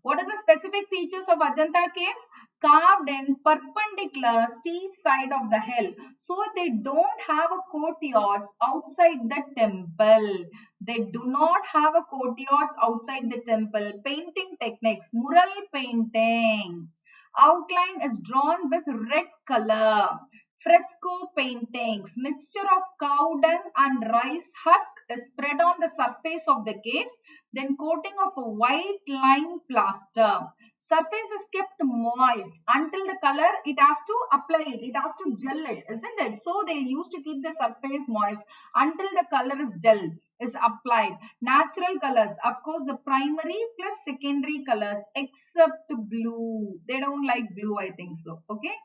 What are the specific features of Ajanta caves? carved in perpendicular steep side of the hill. So they don't have a courtyards outside the temple. They do not have a courtyards outside the temple. Painting techniques, mural painting. Outline is drawn with red color. Fresco paintings, mixture of cow dung and rice husk is spread on the surface of the caves, then coating of a white lime plaster. Surface is kept moist until the color, it has to apply it, it has to gel it, isn't it? So they used to keep the surface moist until the color is gel, is applied. Natural colors, of course, the primary plus secondary colors except blue. They don't like blue, I think so. Okay,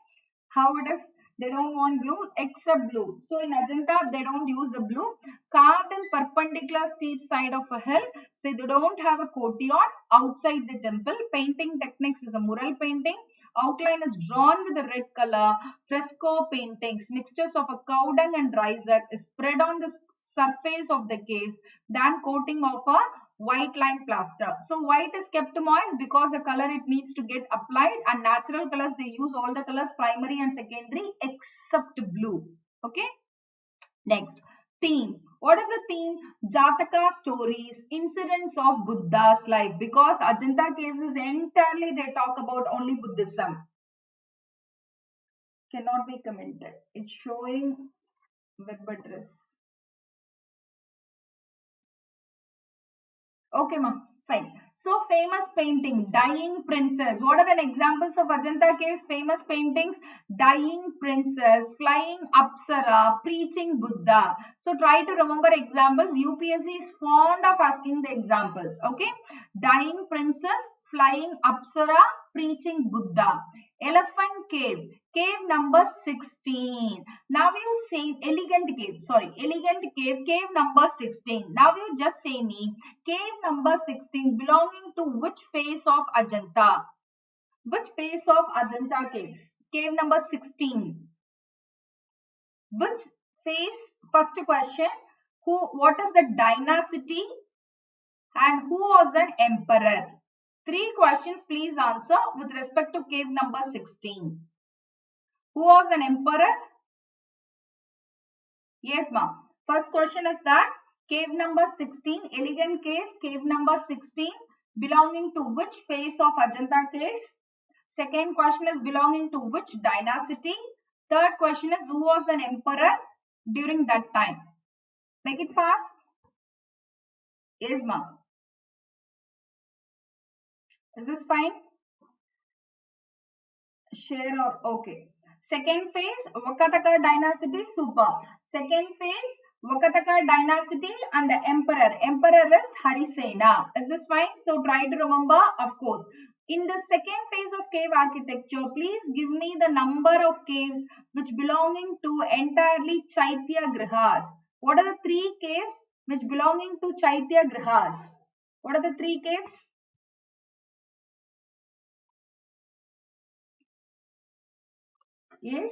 how it is? They don't want blue except blue. So in Ajanta, they don't use the blue. Carved in perpendicular steep side of a hill. So they don't have a courtyards outside the temple. Painting techniques is a mural painting. Outline is drawn with a red color. Fresco paintings, mixtures of a cow dung and rice is spread on the surface of the caves. Then coating of a white lime plaster. So white is kept moist because the color it needs to get applied, and natural colors they use all the colors primary and secondary except blue. Okay. Next, theme. What is the theme? Jataka stories, incidents of Buddha's life, because Ajanta caves is entirely they talk about only Buddhism. Cannot be commented. It's showing web address. Okay, ma. Fine. So, famous painting, Dying Princess. What are the examples of Ajanta Caves? Famous paintings, Dying Princess, Flying Apsara, Preaching Buddha. So, try to remember examples. UPSC is fond of asking the examples. Okay. Dying Princess, Flying Apsara, Preaching Buddha. Elephant Cave, cave number 16. Now you say elegant cave, cave number 16. Now you just say me, cave number 16 belonging to which phase of Ajanta? Which phase of Ajanta caves? Cave number 16. Which phase? First question, what is the dynasty and who was an emperor? 3 questions please answer with respect to cave number 16. Who was an emperor? Yes, ma'am. First question is that cave number 16, elegant cave, cave number 16, belonging to which phase of Ajanta caves? Second question is belonging to which dynasty? Third question is who was an emperor during that time? Make it fast. Yes, ma'am. Is this fine? Share or okay. Second phase, Vakataka dynasty, super. Second phase, Vakataka dynasty and the emperor. Emperor is Harisena. Is this fine? So try to remember, of course. In the second phase of cave architecture, please give me the number of caves which belonging to entirely Chaitya Grihas. What are the 3 caves which belonging to Chaitya Grihas? What are the 3 caves? Yes.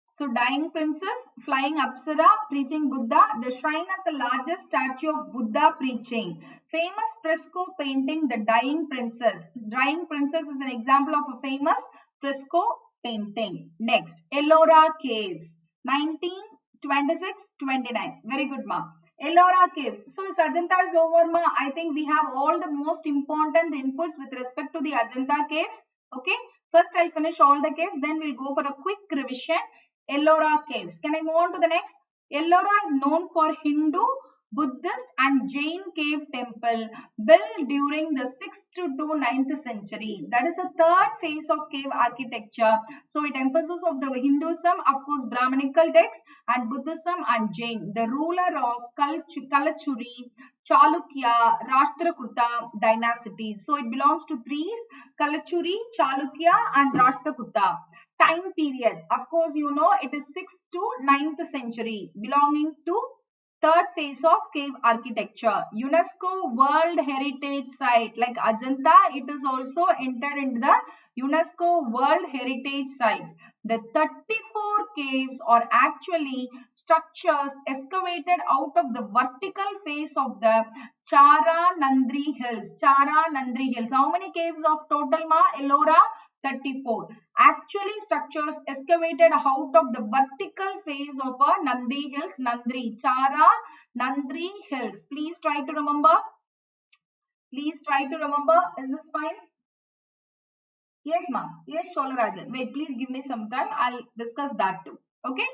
So, Dying Princess, Flying Apsara, Preaching Buddha. The shrine has the largest statue of Buddha preaching. Famous fresco painting, The Dying Princess. Dying Princess is an example of a famous fresco painting. Next, Ellora Caves, 1926-29. Very good, ma. Ellora Caves. So, Ajanta is over, ma. I think we have all the most important inputs with respect to the Ajanta Caves. Okay. First, I'll finish all the caves. Then we'll go for a quick revision. Ellora Caves. Can I move on to the next? Ellora is known for Hindu, Buddhist and Jain cave temple built during the 6th to 9th century. That is the third phase of cave architecture. So it emphasizes of the Hinduism, of course, Brahmanical text, and Buddhism and Jain. The ruler of Kalachuri, Chalukya, Rashtrakuta dynasties. So it belongs to 3: Kalachuri, Chalukya and Rashtrakuta. Time period, of course, you know it is 6th to 9th century, belonging to Third phase of cave architecture. UNESCO World Heritage Site like Ajanta, it is also entered into the UNESCO World Heritage Sites. The 34 caves are actually structures excavated out of the vertical face of the Chara Nandri Hills. Chara Nandri Hills. How many caves of total, ma? Ellora? 34. Actually structures excavated out of the vertical face of a Nandri Hills. Nandri. Chara Nandri Hills. Please try to remember. Please try to remember. Is this fine? Yes, ma'am. Yes, Sholarajan. Wait, please give me some time. I'll discuss that too. Okay.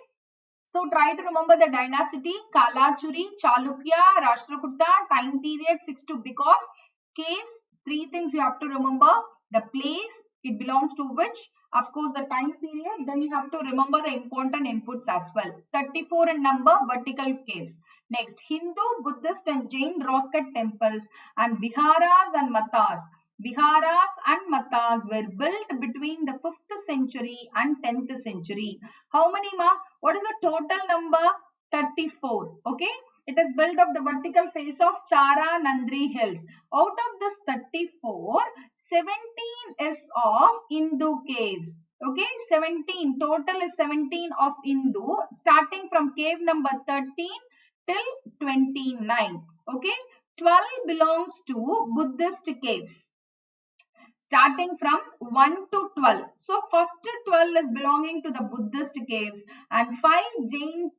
So try to remember the dynasty, Kalachuri, Chalukya, Rashtrakuta, time period 6 to, because caves, three things you have to remember. The place it belongs to which, of course the time period, then you have to remember the important inputs as well. 34 in number, vertical caves. Next, Hindu, Buddhist and Jain rock cut temples and viharas and matas. Viharas and matas were built between the 5th century and 10th century. How many, ma? What is the total number? 34. Okay. It is built of the vertical face of Chara Nandri Hills. Out of this 34, 17 is of Hindu caves. Okay. 17. Total is 17 of Hindu, starting from cave number 13 till 29. Okay. 12 belongs to Buddhist caves, starting from 1 to 12. So first 12 is belonging to the Buddhist caves and 5 Jain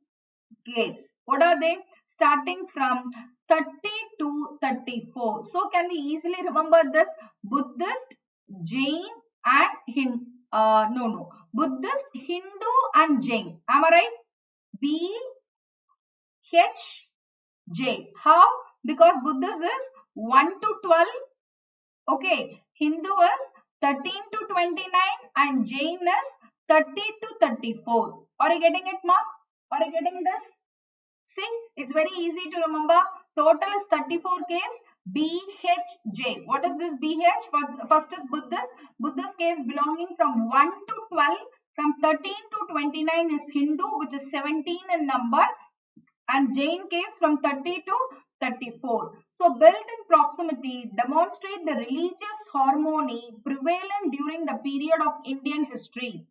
caves. What are they? Starting from 30 to 34. So can we easily remember this? Buddhist, Jain and Buddhist, Hindu and Jain. Am I right? B, H, J. How? Because Buddhist is 1 to 12. Okay. Hindu is 13 to 29 and Jain is 30 to 34. Are you getting it, ma? Are you getting this? See, it's very easy to remember. Total is 34 caves. BHJ. What is this BH? First is Buddhist. Buddhist caves belonging from 1 to 12. From 13 to 29 is Hindu, which is 17 in number. And Jain caves from 30 to 34. So built in proximity demonstrate the religious harmony prevalent during the period of Indian history.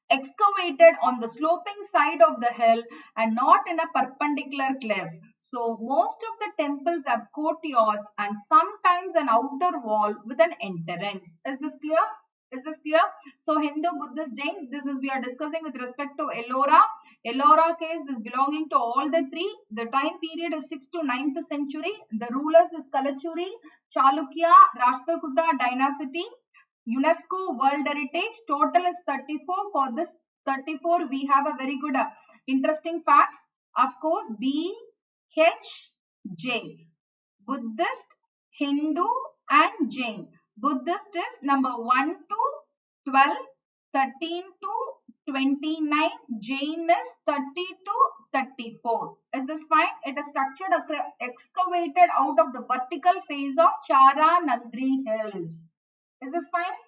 Excavated on the sloping side of the hill and not in a perpendicular cliff. So most of the temples have courtyards and sometimes an outer wall with an entrance. Is this clear? Is this clear? So Hindu, Buddhist, Jain, this is we are discussing with respect to Ellora. Ellora caves is belonging to all the three. The time period is 6th to 9th century. The rulers is Kalachuri, Chalukya, Rashtrakuta dynasty. UNESCO World Heritage. Total is 34. For this 34, we have a very good interesting facts. Of course, B, H, J. Buddhist, Hindu and Jain. Buddhist is number 1 to 12, 13 to 29. Jain is 30 to 34. Is this fine? It is structured excavated out of the vertical face of Chara Nandri Hills. Is this fine?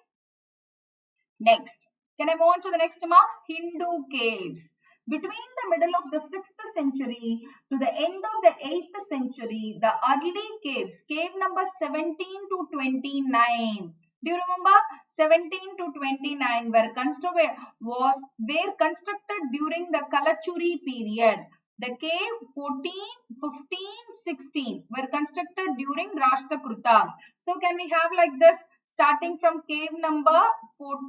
Next. Can I move on to the next mark? Hindu caves. Between the middle of the 6th century to the end of the 8th century, the early caves, cave number 17 to 29. Do you remember? 17 to 29 were constructed during the Kalachuri period. The cave 14, 15, 16 were constructed during Rashtrakuta. So can we have like this? Starting from cave number 14,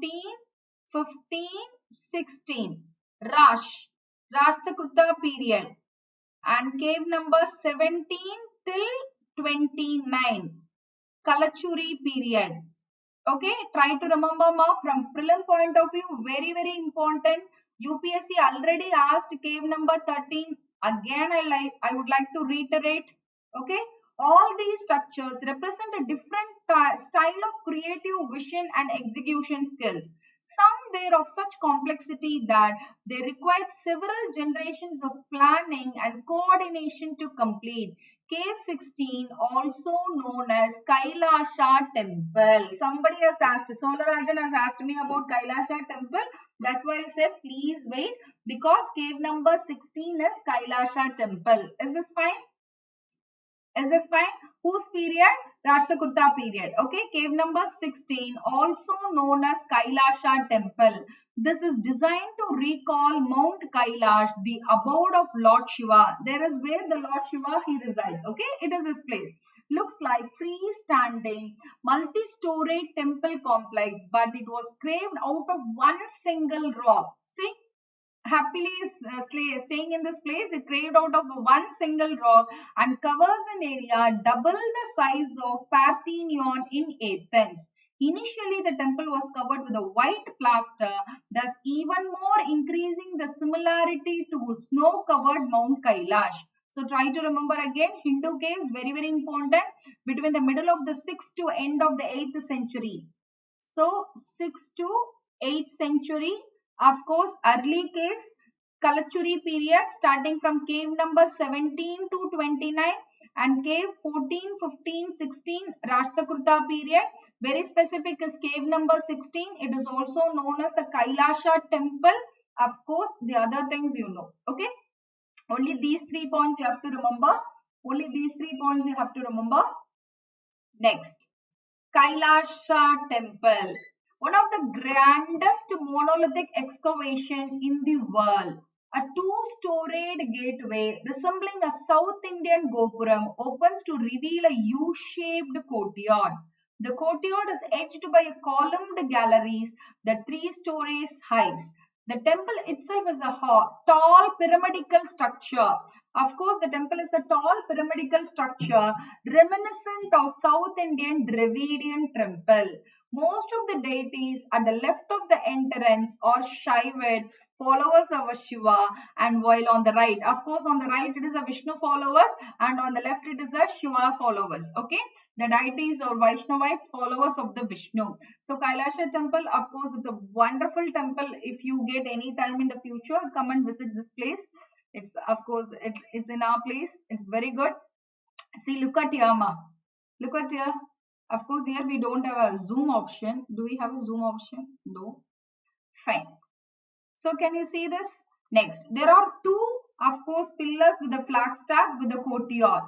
15, 16, Rashtrakuta period, and cave number 17 till 29, Kalachuri period. Okay, try to remember, ma, from prelim point of view, very, very important. UPSC already asked cave number 13. Again, I would like to reiterate. Okay. All these structures represent a different style of creative vision and execution skills. Some were of such complexity that they required several generations of planning and coordination to complete. Cave 16, also known as Kailasha Temple. Somebody has asked, Solarajan has asked me about Kailasha Temple. That's why I said please wait, because cave number 16 is Kailasha temple. Is this fine? Is this fine? Whose period? Rashtrakuta period. Okay, cave number 16, also known as Kailasha temple. This is designed to recall Mount Kailash, the abode of Lord Shiva. There is where the Lord Shiva he resides. Okay, it is his place. Looks like freestanding, multi-storied temple complex, but it was carved out of one single rock. See, happily staying in this place, it carved out of one single rock and covers an area double the size of Parthenon in Athens. Initially, the temple was covered with a white plaster, thus even more increasing the similarity to snow-covered Mount Kailash. So try to remember again, Hindu caves, very, very important, between the middle of the 6th to end of the 8th century. So 6th to 8th century, of course, early caves, Kalachuri period starting from cave number 17 to 29 and cave 14, 15, 16, Rashtrakuta period. Very specific is cave number 16. It is also known as a Kailasha temple. Of course, the other things you know. Okay. Only these 3 points you have to remember. Only these 3 points you have to remember. Next, Kailasha temple. One of the grandest monolithic excavation in the world. A two-storied gateway resembling a South Indian gopuram opens to reveal a U-shaped courtyard. The courtyard is edged by a columned galleries that 3 stories high. The temple itself is a tall pyramidical structure. Of course, the temple is a tall pyramidical structure reminiscent of South Indian Dravidian temple. Most of the deities at the left of the entrance are Shaivid, followers of Shiva, and while on the right, of course, on the right it is a Vishnu followers, and on the left it is a Shiva followers. Okay, the deities or Vaishnavites, followers of the Vishnu. So Kailasha temple, of course, it's a wonderful temple. If you get any time in the future, come and visit this place. It's of course it's in our place. It's very good. See, look at here, ma. Look at here. Of course, here we don't have a zoom option. Do we have a zoom option? No. Fine. So can you see this? Next, there are two, of course, pillars with a flagstaff with a courtyard.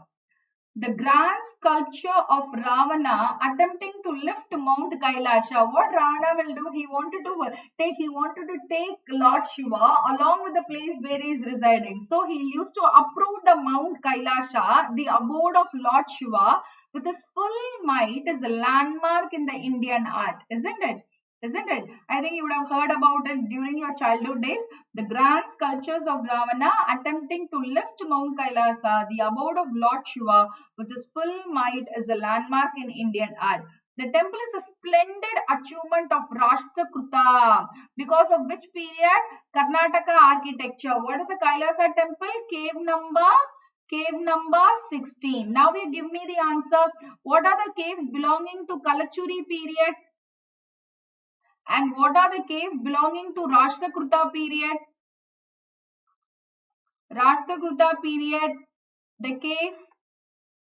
The grand sculpture of Ravana attempting to lift Mount Kailasha. What Ravana will do? He wanted to take Lord Shiva along with the place where he is residing. So he used to uproot the Mount Kailasha, the abode of Lord Shiva, with his full might as a landmark in the Indian art, isn't it? Isn't it? I think you would have heard about it during your childhood days. The grand sculptures of Ravana attempting to lift Mount Kailasa, the abode of Lord Shiva, with his full might is a landmark in Indian art. The temple is a splendid achievement of Rashtrakuta. Because of which period? Karnataka architecture. What is a Kailasa temple? Cave number 16. Now you give me the answer. What are the caves belonging to Kalachuri period? And what are the caves belonging to Rashtrakuta period? Rashtrakuta period, the cave,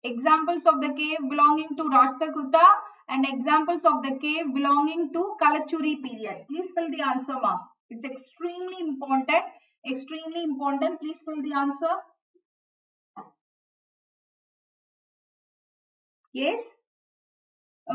examples of the cave belonging to Rashtrakuta and examples of the cave belonging to Kalachuri period. Please fill the answer, ma. It's extremely important. Extremely important. Please fill the answer. Yes?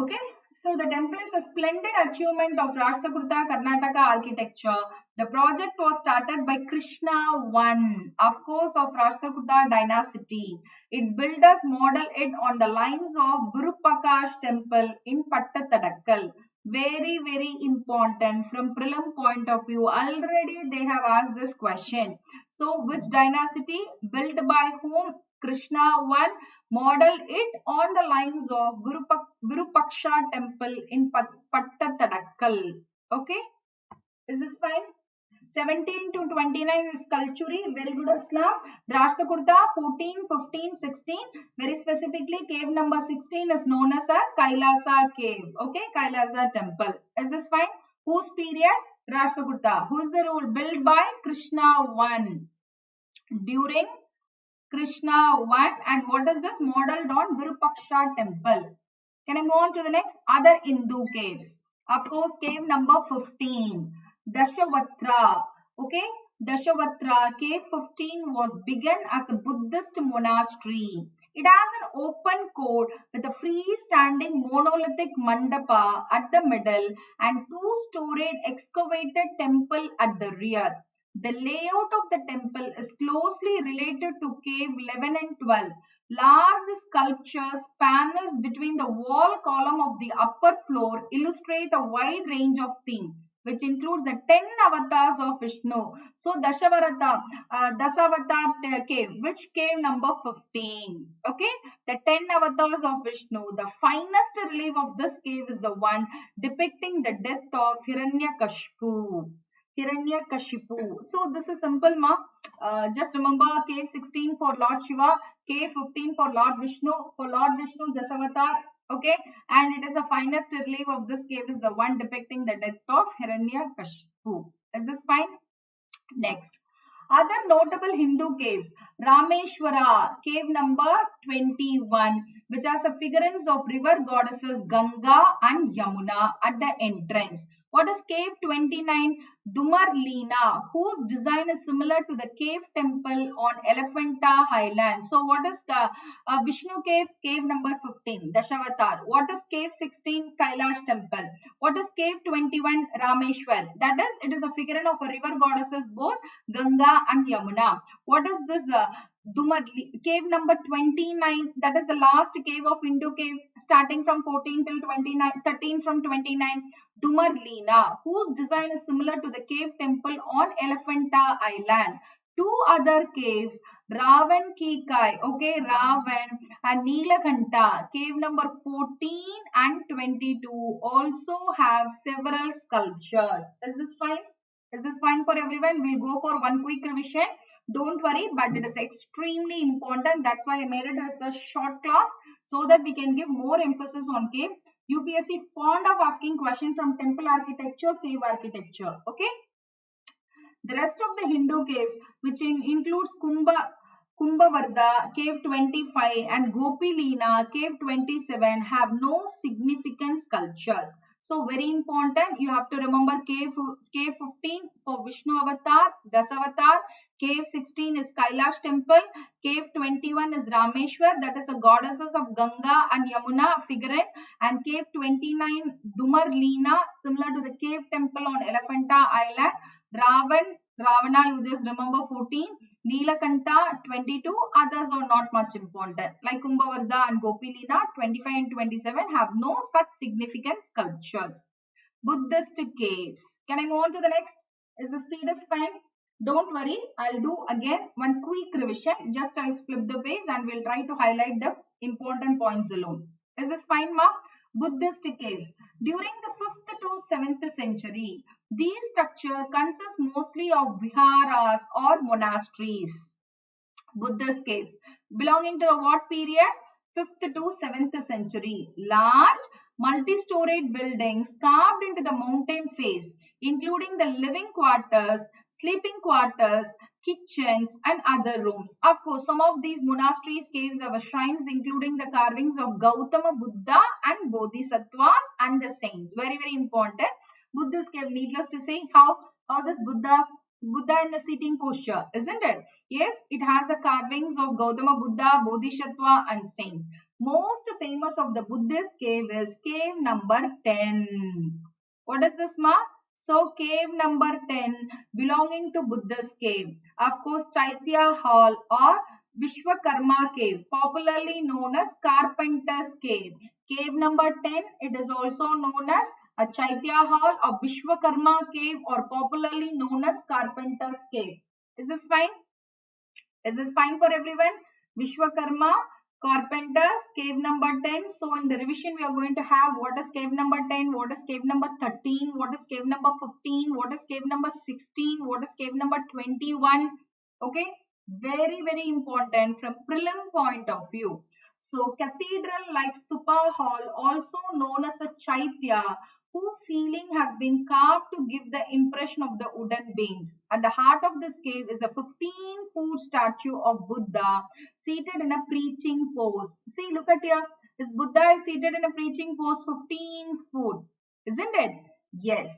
Okay. So the temple is a splendid achievement of Rashtrakuta Karnataka architecture. The project was started by Krishna I, of course, of Rashtrakuta dynasty. Its builders model it on the lines of Viruppakash temple in Pattathadakkal. Very, very important from prelim point of view. Already they have asked this question. So which dynasty? Built by whom? Krishna I. Model it on the lines of Virupaksha temple in Pattathadakkal. Okay, is this fine? 17 to 29 is Kalchuri, very good Islam. Rashtrakuta 14, 15, 16. Very specifically, cave number 16 is known as a Kailasa cave. Okay, Kailasa temple. Is this fine? Whose period? Rashtrakuta. Who is the rule? Built by Krishna I. During Krishna I, and what is this? Modeled on Virupaksha temple. Can I move on to the next? Other Hindu caves. Of course, cave number 15. Dashavatra. Okay, Dashavatra cave 15 was begun as a Buddhist monastery. It has an open court with a freestanding monolithic mandapa at the middle and two-storied excavated temple at the rear. The layout of the temple is closely related to cave 11 and 12. Large sculptures, panels between the wall column of the upper floor illustrate a wide range of themes, which includes the 10 avatars of Vishnu. So Dasavatar cave, which cave number 15? Okay, the 10 avatars of Vishnu. The finest relief of this cave is the one depicting the death of Hiranyakashipu. Hiranyakashipu. So this is simple, ma. Just remember cave 16 for Lord Shiva, cave 15 for Lord Vishnu. For Lord Vishnu, Dasavatar. Okay, and it is the finest relief of this cave is the one depicting the death of Hiranyakashipu. Is this fine? Next, other notable Hindu caves: Rameshwara, cave number 21, which has a figurines of river goddesses Ganga and Yamuna at the entrance. What is cave 29? Dumarlina, whose design is similar to the cave temple on Elephanta Highland. So what is the Vishnu cave? Cave number 15, Dashavatar. What is cave 16? Kailash temple. What is cave 21? Rameshwar. That is, it is a figurine of a river goddesses both Ganga and Yamuna. What is this cave number 29? That is the last cave of Hindu caves starting from 14 till 29, 13 from 29. Dumarlina, whose design is similar to the cave temple on Elephanta Island. Two other caves, Ravan Ki Kai, okay, Ravan and Neelakanta, cave number 14 and 22 also have several sculptures. Is this fine? Is this fine for everyone? We'll go for one quick revision. Don't worry, but it is extremely important. That's why I made it as a short class so that we can give more emphasis on cave. UPSC fond of asking questions from temple architecture, cave architecture. Okay. The rest of the Hindu caves, which includes Kumbhavarda, cave 25 and Gopilina, cave 27 have no significant sculptures. So very important, you have to remember cave 15 for Vishnu Avatar, Dasavatar, cave 16 is Kailash temple, cave 21 is Rameshwar, that is the goddesses of Ganga and Yamuna figurine, and cave 29 Dumarlina, similar to the cave temple on Elephanta Island. Ravana, you just remember 14, Neelakanta 22, others are not much important. Like Kumbhavarda and Gopilina 25 and 27 have no such significant sculptures. Buddhist caves. Can I move on to the next? Is the speed is fine? Don't worry, I'll do again one quick revision. Just I'll flip the page and we'll try to highlight the important points alone. Is this fine, ma? Buddhist caves. During the 5th to 7th century, these structures consist mostly of viharas or monasteries. Buddhist caves belonging to the what period? 5th to 7th century. Large multi-storied buildings carved into the mountain face, including the living quarters, sleeping quarters, kitchens and other rooms. Of course, some of these monasteries, caves have shrines including the carvings of Gautama Buddha and Bodhisattvas and the saints. Very, very important. Buddhist cave, needless to say, how this Buddha in the sitting posture, isn't it? Yes, it has the carvings of Gautama Buddha, Bodhisattva and saints. Most famous of the Buddhist cave is cave number 10. What is this, ma? So cave number 10 belonging to Buddhist cave. Of course, Chaitya Hall or Vishwakarma cave, popularly known as Carpenter's cave. Cave number 10, it is also known as a Chaitya Hall or Vishwakarma cave or popularly known as Carpenter's cave. Is this fine? Is this fine for everyone? Vishwakarma, Carpenter's, cave number 10. So in the revision, we are going to have what is cave number 10, what is cave number 13, what is cave number 15, what is cave number 16, what is cave number 21. Okay, very, very important from prelim point of view. So cathedral like Stupa Hall, also known as a Chaitya, whose ceiling has been carved to give the impression of the wooden beams. At the heart of this cave is a 15-foot statue of Buddha seated in a preaching pose. See, look at here. This Buddha is seated in a preaching pose, 15 foot. Isn't it? Yes.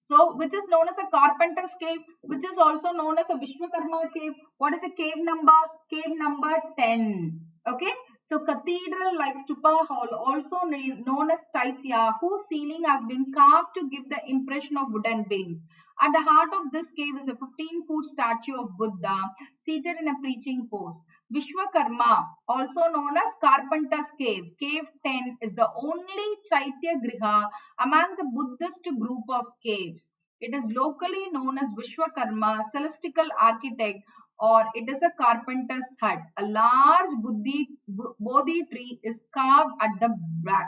So, which is known as a carpenter's cave, which is also known as a Vishwakarma cave. What is the cave number? Cave number 10. Okay. So, cathedral like stupa hall, also known as Chaitya, whose ceiling has been carved to give the impression of wooden beams. At the heart of this cave is a 15-foot statue of Buddha seated in a preaching pose. Vishwakarma, also known as Carpenter's Cave, Cave 10, is the only Chaitya Griha among the Buddhist group of caves. It is locally known as Vishwakarma, celestial architect, or it is a carpenter's hut. A large Bodhi tree is carved at the back.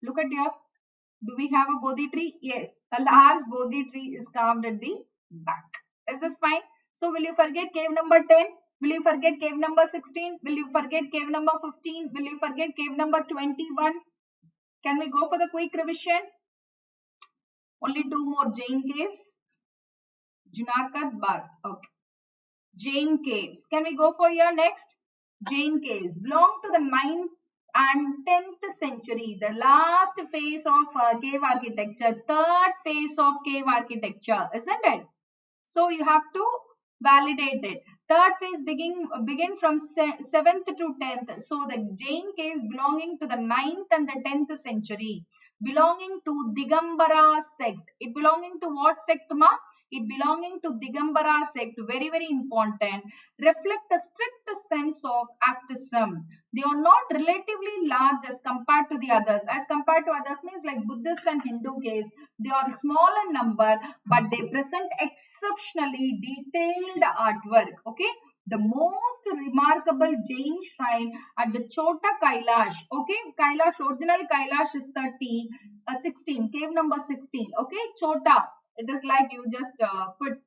Look at here. Do we have a Bodhi tree? Yes, a large Bodhi tree is carved at the back. Is this fine? So, will you forget cave number 10? Will you forget cave number 16? Will you forget cave number 15? Will you forget cave number 21? Can we go for the quick revision? Only two more Jain caves. Junagadh, Bagh. Okay. Jain caves. Can we go for your next? Jain caves belong to the 9th and 10th century, the last phase of cave architecture, third phase of cave architecture, isn't it? So you have to validate it. Third phase begin from 7th to 10th. So the Jain caves belonging to the 9th and the 10th century, belonging to Digambara sect. It belonging to what sect, ma? It belonging to Digambara sect, very, very important, reflect a strict sense of asceticism. They are not relatively large as compared to the others. As compared to others means like Buddhist and Hindu caves, they are small in number, but they present exceptionally detailed artwork. Okay. The most remarkable Jain shrine at the Chota Kailash. Okay. Kailash, original Kailash is 16, cave number 16. Okay. Chota. It is like you just put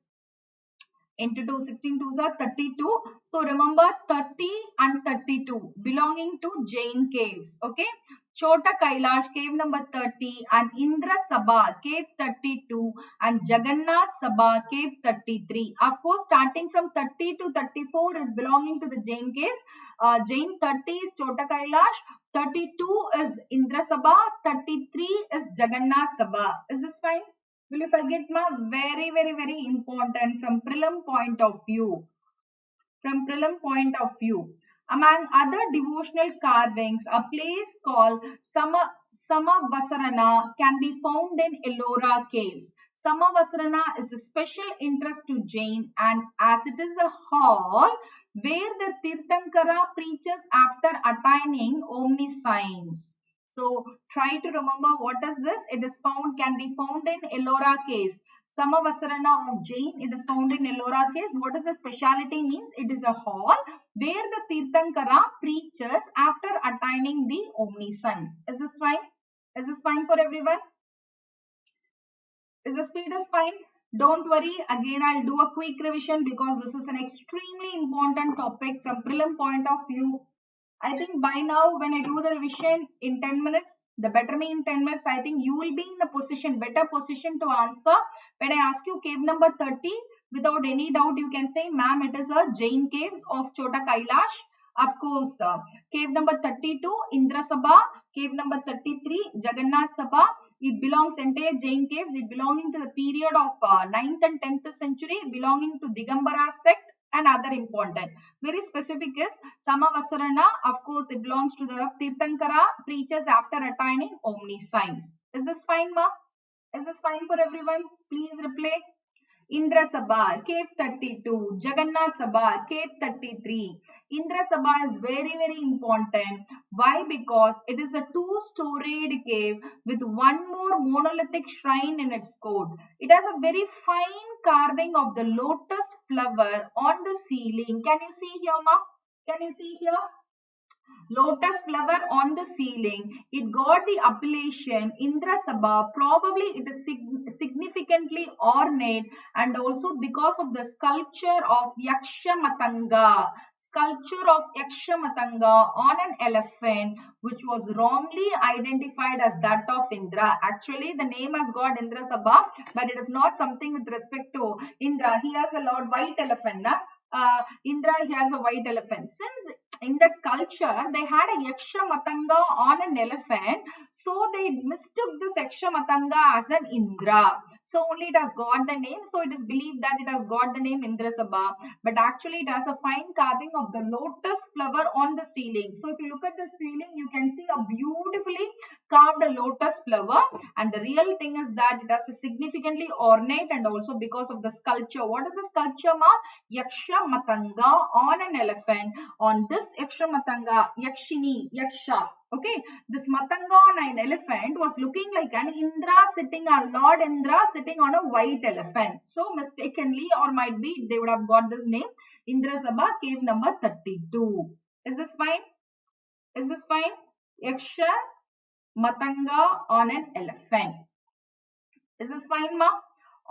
into 2, 16 2s are 32. So remember 30 and 32 belonging to Jain caves. Okay. Chota Kailash, cave number 30, and Indra Sabha, cave 32, and Jagannath Sabha, cave 33. Of course, starting from 30 to 34 is belonging to the Jain caves. Jain 30 is Chota Kailash, 32 is Indra Sabha, 33 is Jagannath Sabha. Is this fine? Will you forget, ma? Very, very, very important from prelim point of view. From prelim point of view. Among other devotional carvings, a place called Samavasarana can be found in Ellora caves. Samavasarana is a special interest to Jain, and as it is a hall where the Tirthankara preaches after attaining omniscience. So try to remember what is this. It is can be found in Ellora caves. Samavasarana of Jain, it is found in Ellora caves. What is the speciality means? It is a hall where the Tirthankara preaches after attaining the omniscience. Is this fine? Is this fine for everyone? Is the speed is fine? Don't worry. Again, I'll do a quick revision because this is an extremely important topic from prelim point of view. I think by now when I do the revision in 10 minutes, the better me in 10 minutes, I think you will be in the better position to answer. When I ask you cave number 30, without any doubt, you can say, ma'am, it is a Jain caves of Chota Kailash. Of course, cave number 32, Indra Sabha. Cave number 33, Jagannath Sabha. It belongs entire Jain caves. It belonging to the period of 9th and 10th century, belonging to Digambara sect. And other important, very specific is Samavasarana. Of course, it belongs to the Tirthankara preachers after attaining omniscience. Is this fine, ma? Is this fine for everyone? Please reply. Indra Sabha, cave 32, Jagannath Sabha, cave 33. Indra Sabha is very, very important. Why? Because it is a two-storied cave with one more monolithic shrine in its court. It has a very fine carving of the lotus flower on the ceiling. Can you see here, ma? Can you see here? Lotus flower on the ceiling. It got the appellation Indra Sabha. Probably it is significantly ornate, and also because of the sculpture of Yakshamatanga. Sculpture of Yakshamatanga on an elephant, which was wrongly identified as that of Indra. Actually, the name has got Indra Sabha, but it is not something with respect to Indra. He has a white elephant. Indra, he has a white elephant. Since in that sculpture, they had a Yaksha Matanga on an elephant. So they mistook this Yaksha Matanga as an Indra. So only it has got the name. So it is believed that it has got the name Indra Sabha. But actually it has a fine carving of the lotus flower on the ceiling. So if you look at the ceiling, you can see a beautifully carved lotus flower. And the real thing is that it has a significantly ornate, and also because of the sculpture. What is the sculpture, ma? Yaksha Matanga on an elephant. On this Yaksha Matanga, Yakshini, Yaksha, okay, this Matanga on an elephant was looking like an Indra sitting on Lord Indra sitting on a white elephant. So mistakenly, or might be they would have got this name, Indra Sabha, cave number 32. Is this fine? Is this fine? Yaksha Matanga on an elephant. Is this fine, ma?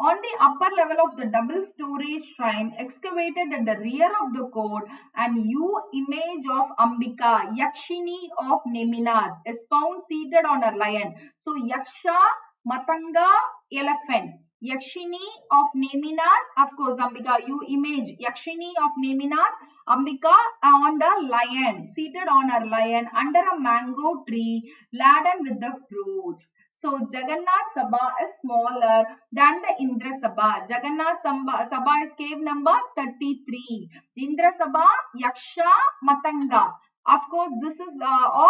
On the upper level of the double-story shrine excavated at the rear of the court, an image of Ambika, Yakshini of Neminath, is found seated on a lion. So Yaksha, Matanga, elephant. Yakshini of Neminath, of course, Ambika, image. Yakshini of Neminath, Ambika on the lion, seated on her lion under a mango tree laden with the fruits. So Jagannath Sabha is smaller than the Indra Sabha. Jagannath Sabha is cave number 33. Indra Sabha, Yaksha, Matanga. Of course, this is of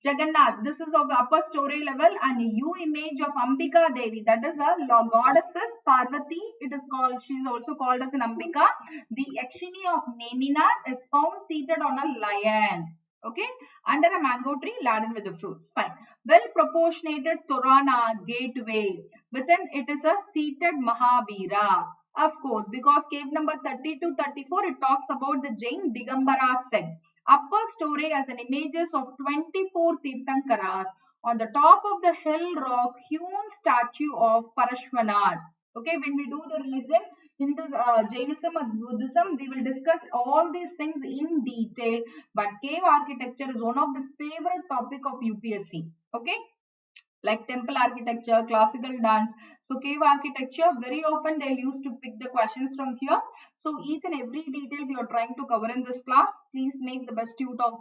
Jagannath. This is of the upper story level, and image of Ambika Devi. That is a goddess Parvati. It is called. She is also called as an Ambika. The Yakshini of Neminath is found seated on a lion. Okay, under a mango tree laden with the fruits. Fine. Well proportionated Torana gateway. Within it is a seated Mahavira. Of course, because cave number 30 to 34, it talks about the Jain Digambara sect. Upper story as an images of 24 Tirthankaras. On the top of the hill rock, hewn statue of Parashwanath. Okay, when we do the religion, Hindus, Jainism and Buddhism, we will discuss all these things in detail. But cave architecture is one of the favorite topic of UPSC. Okay, like temple architecture, classical dance. So cave architecture, very often they used to pick the questions from here. So each and every detail we are trying to cover in this class. Please make the best use of.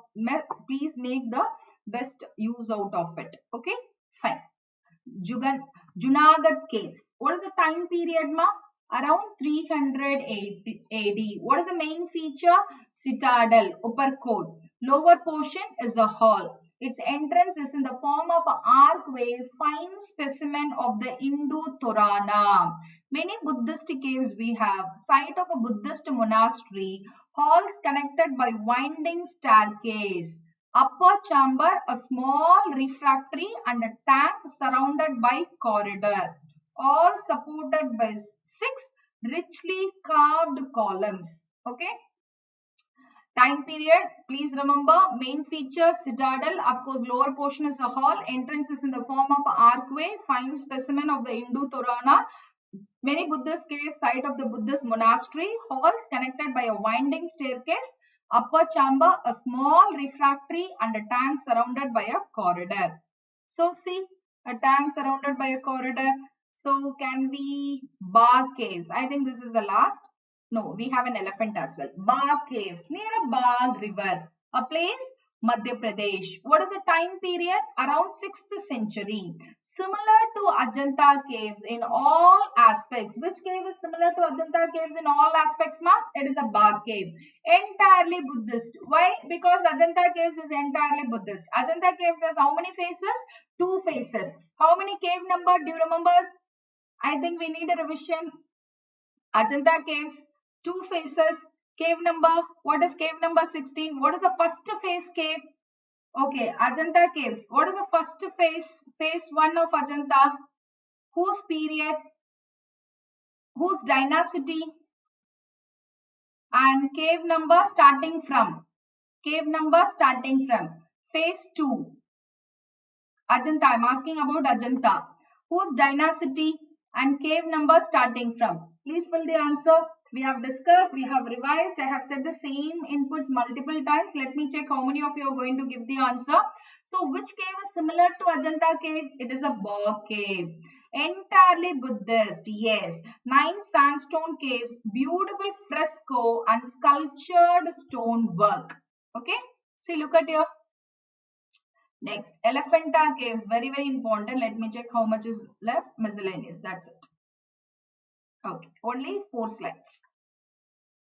Please make the best use out of it. Okay, fine. Junagadh caves. What is the time period, ma? Around 300 AD. What is the main feature? Citadel, upper court. Lower portion is a hall. Its entrance is in the form of an archway, fine specimen of the Hindu Torana. Many Buddhist caves we have. Site of a Buddhist monastery. Halls connected by winding staircase. Upper chamber, a small refectory and a tank surrounded by corridor. All supported by 6 richly carved columns. Okay. Time period, please remember, main feature citadel, of course lower portion is a hall, entrance is in the form of archway, fine specimen of the Hindu Torana. Many Buddhist caves, site of the Buddhist monastery, halls connected by a winding staircase, upper chamber, a small refectory and a tank surrounded by a corridor. So see, a tank surrounded by a corridor. So can we Bagh caves? I think this is the last. No, we have an elephant as well. Bagh caves near a Bagh river. A place, Madhya Pradesh. What is the time period? Around 6th century. Similar to Ajanta caves in all aspects. Which cave is similar to Ajanta caves in all aspects, ma? It is a Bagh cave. Entirely Buddhist. Why? Because Ajanta caves is entirely Buddhist. Ajanta caves has how many faces? 2 faces. How many cave number? Do you remember? I think we need a revision. Ajanta caves, 2 faces. Cave number, what is cave number 16? What is the first phase cave? Okay, Ajanta caves. What is the first phase? Phase 1 of Ajanta. Whose period? Whose dynasty? And cave number starting from? Cave number starting from? Phase 2. Ajanta, I am asking about Ajanta. Whose dynasty? And cave number starting from? Please fill the answer. We have discussed, we have revised. I have said the same inputs multiple times. Let me check how many of you are going to give the answer. So which cave is similar to Ajanta caves? It is a Bagh cave. Entirely Buddhist, yes. 9 sandstone caves, beautiful fresco and sculptured stone work. Okay, see, look at here. Next, Elephanta caves, very important. Let me check how much is left. Miscellaneous, that's it. Okay, only 4 slides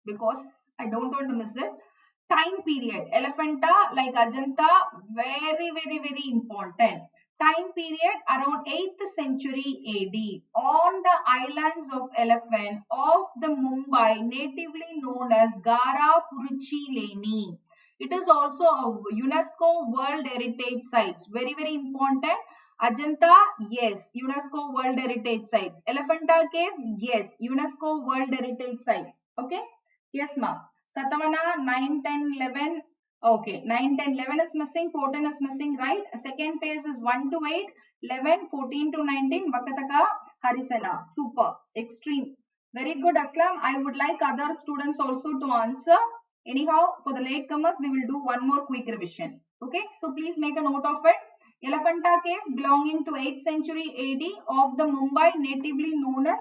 because I don't want to miss it. Time period, Elephanta like Ajanta, very important. Time period around 8th century AD on the islands of Elephant of the Mumbai, natively known as Gara Puruchi Leni. It is also a UNESCO World Heritage Sites. Very important. Ajanta, yes, UNESCO World Heritage Sites. Elephanta Caves, yes, UNESCO World Heritage Sites. Okay? Yes, ma'am. Satavana 9, 10, 11. Okay, 9, 10, 11 is missing, 14 is missing, right? Second phase is 1 to 8, 11, 14 to 19, Vakataka, Harisana. Super, extreme. Very good, Aslam. I would like other students also to answer. Anyhow, for the latecomers, we will do one more quick revision. Okay, so please make a note of it. Elephanta Caves belonging to 8th century AD of the Mumbai, natively known as,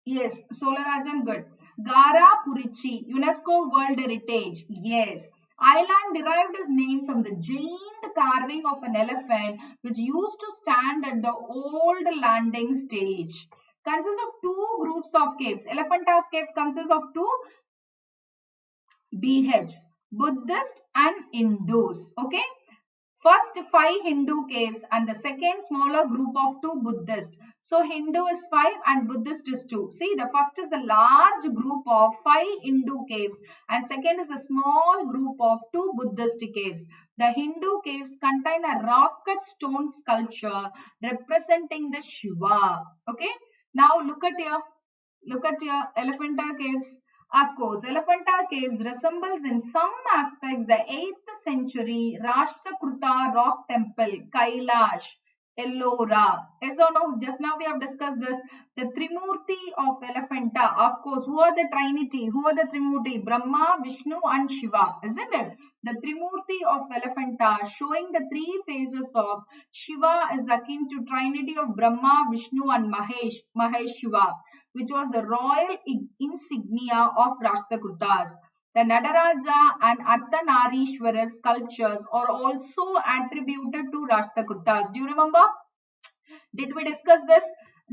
yes, Solarajan, good. Gara Purichi, UNESCO World Heritage. Yes. Island derived its name from the giant carving of an elephant which used to stand at the old landing stage. Consists of 2 groups of caves. Elephanta Cave consists of 2 BH, Buddhist and Hindus. Okay. First 5 Hindu caves and the second smaller group of 2 Buddhist. So Hindu is 5 and Buddhist is 2. See, the first is the large group of 5 Hindu caves and second is a small group of 2 Buddhist caves. The Hindu caves contain a rocket stone sculpture representing the Shiva. Okay. Now look at here. Look at here. Elephanta caves. Of course, Elephanta caves resembles in some aspects the 8th century Rashtrakuta rock temple, Kailash, Ellora. Yes or no? Just now we have discussed this. The Trimurti of Elephanta. Of course, who are the Trinity? Who are the Trimurti? Brahma, Vishnu and Shiva. Isn't it? The Trimurti of Elephanta showing the 3 phases of Shiva is akin to Trinity of Brahma, Vishnu and Mahesh Shiva, which was the royal insignia of Rashtrakutas. The Nadaraja and Ardhanarishwarar sculptures are also attributed to Rashtrakutas. Do you remember? Did we discuss this?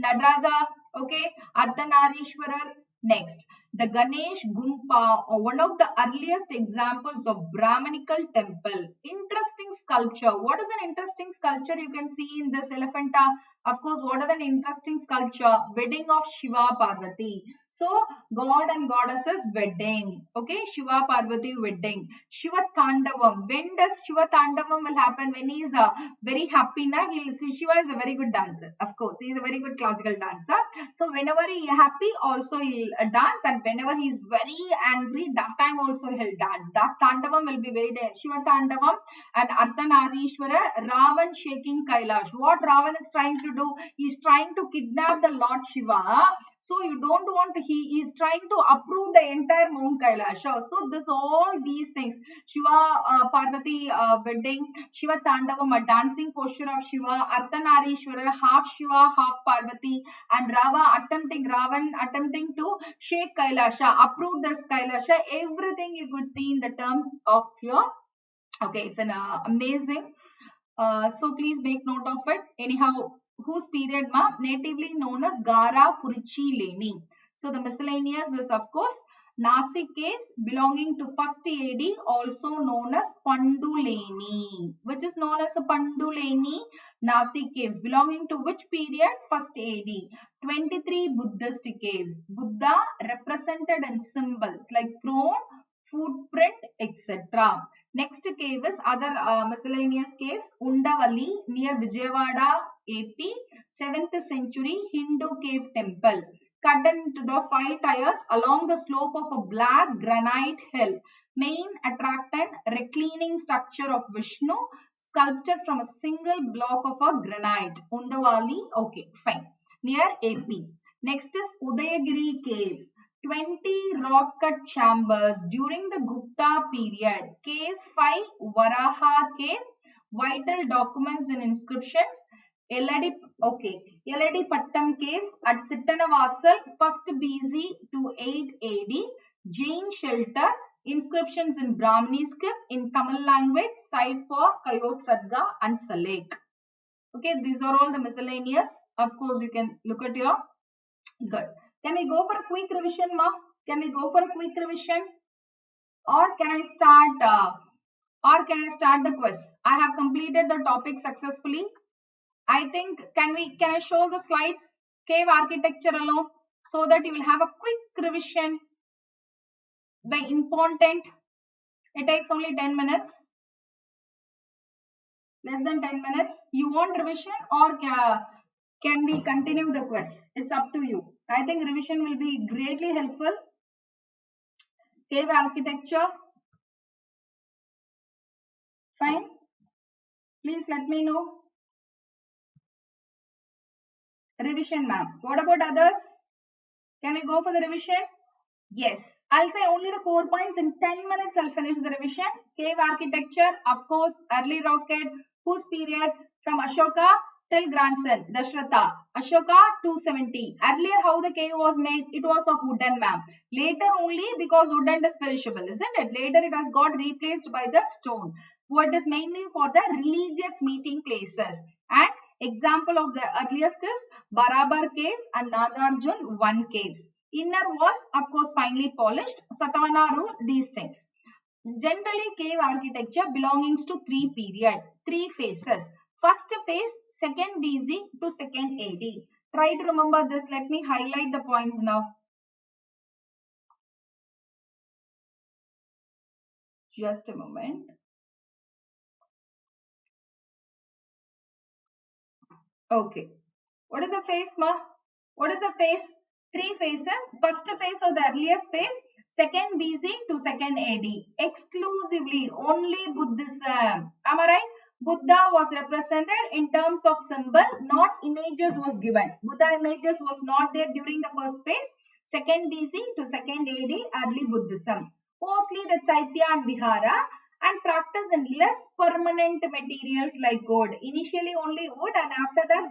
Nadaraja, okay, Ardhanarishwarar. Next, the Ganesh Gumpa, or one of the earliest examples of Brahmanical temple. Interesting sculpture. What is an interesting sculpture you can see in this Elephanta? Of course, what is an interesting sculpture? Wedding of Shiva Parvati. So, God and goddesses wedding. Okay, Shiva Parvati wedding. Shiva Tandavam. When does Shiva Tandavam will happen? When he is very happy, na, he'll see Shiva is a very good dancer. Of course, he is a very good classical dancer. So, whenever he is happy, also he'll dance, and whenever he is very angry, that time also he'll dance. That Tandavam will be very Shiva Tandavam and Ardhanarishwara, Ravan shaking Kailash. What Ravan is trying to do? He is trying to kidnap the Lord Shiva. So you don't want to, he is trying to uproot the entire Mount Kailasha. So this all these things, Shiva Parvati wedding, Shiva Tandavam, a dancing posture of Shiva, Ardhanarishwara, half Shiva, half Parvati, and Ravan attempting to shake Kailasha, uproot this Kailasha. Everything you could see in the terms of here. Okay, it's an amazing. So please make note of it. Anyhow, whose period, ma? Natively known as Gara Purichi Leni. So the miscellaneous is of course Nasik caves belonging to 1st AD, also known as Panduleni. Which is known as a Panduleni. Nasik caves belonging to which period? 1st AD. 23 Buddhist caves. Buddha represented in symbols like throne, footprint, etc. Next cave is other miscellaneous caves. Undavali near Vijayawada, AP, 7th century Hindu cave temple. Cut into the 5 tiers along the slope of a black granite hill. Main attractant, reclining structure of Vishnu, sculptured from a single block of a granite. Undavali, okay, fine. Near AP. Next is Udayagiri caves. 20 rock cut chambers during the Gupta period. Cave 5, Varaha cave. Vital documents and inscriptions. Yeladi Pattam caves at Sittanavasal, 1st BC to 8 AD. Jain shelter. Inscriptions in Brahmini script in Tamil language, site for Coyote Sadga and Salek. Okay, these are all the miscellaneous. Of course, you can look at your good. Can we go for a quick revision, ma? Can we go for a quick revision? Or can I start the quiz? I have completed the topic successfully. I think can I show the slides? Cave architecture alone, so that you will have a quick revision. The important. It takes only 10 minutes. Less than 10 minutes. You want revision or can we continue the quiz? It's up to you. I think revision will be greatly helpful. Cave architecture. Fine. Please let me know. Revision, ma'am. What about others? Can we go for the revision? Yes. I'll say only the 4 points. In 10 minutes, I'll finish the revision. Cave architecture, of course, early rocket, whose period? From Ashoka till grandson, Dashratha. Ashoka 270. Earlier, how the cave was made? It was of wooden, ma'am. Later only, because wooden is perishable, isn't it? Later, it has got replaced by the stone. What is mainly for the religious meeting places. And example of the earliest is Barabar caves and Nagarjun 1 caves. Inner walls, of course, finely polished. Satavahana rule, these things. Generally, cave architecture belongs to 3 periods, 3 phases. First phase, 2nd BC to 2nd AD. Try to remember this. Let me highlight the points now. Just a moment. Okay. What is the phase, ma? What is the phase? 3 phases. First phase of the earliest phase, 2nd BC to 2nd AD. Exclusively, only Buddhism. Am I right? Buddha was represented in terms of symbol, not images was given. Buddha images was not there during the first phase. 2nd BC to 2nd AD, early Buddhism. Mostly the Chaitya and Vihara, and practice in less permanent materials like wood. Initially only wood, and after that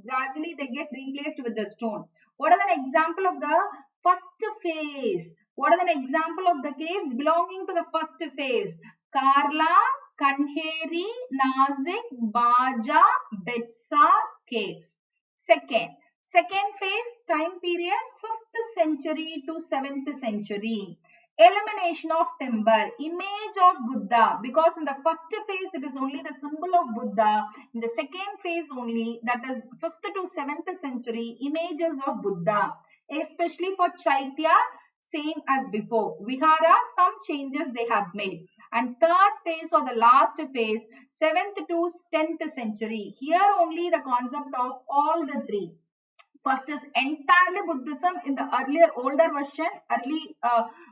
gradually they get replaced with the stone. What are an example of the first phase? What are an example of the caves belonging to the first phase? Karla, Kanheri, Nasik, Baja, Betsar caves. Second phase, time period 5th century to 7th century. Elimination of timber, image of Buddha, because in the first phase it is only the symbol of Buddha. In the second phase only, that is 5th to 7th century, images of Buddha, especially for Chaitya, same as before. Vihara, some changes they have made. And third phase or the last phase, 7th to 10th century. Here only the concept of all the 3. First is entirely Buddhism in the earlier older version, early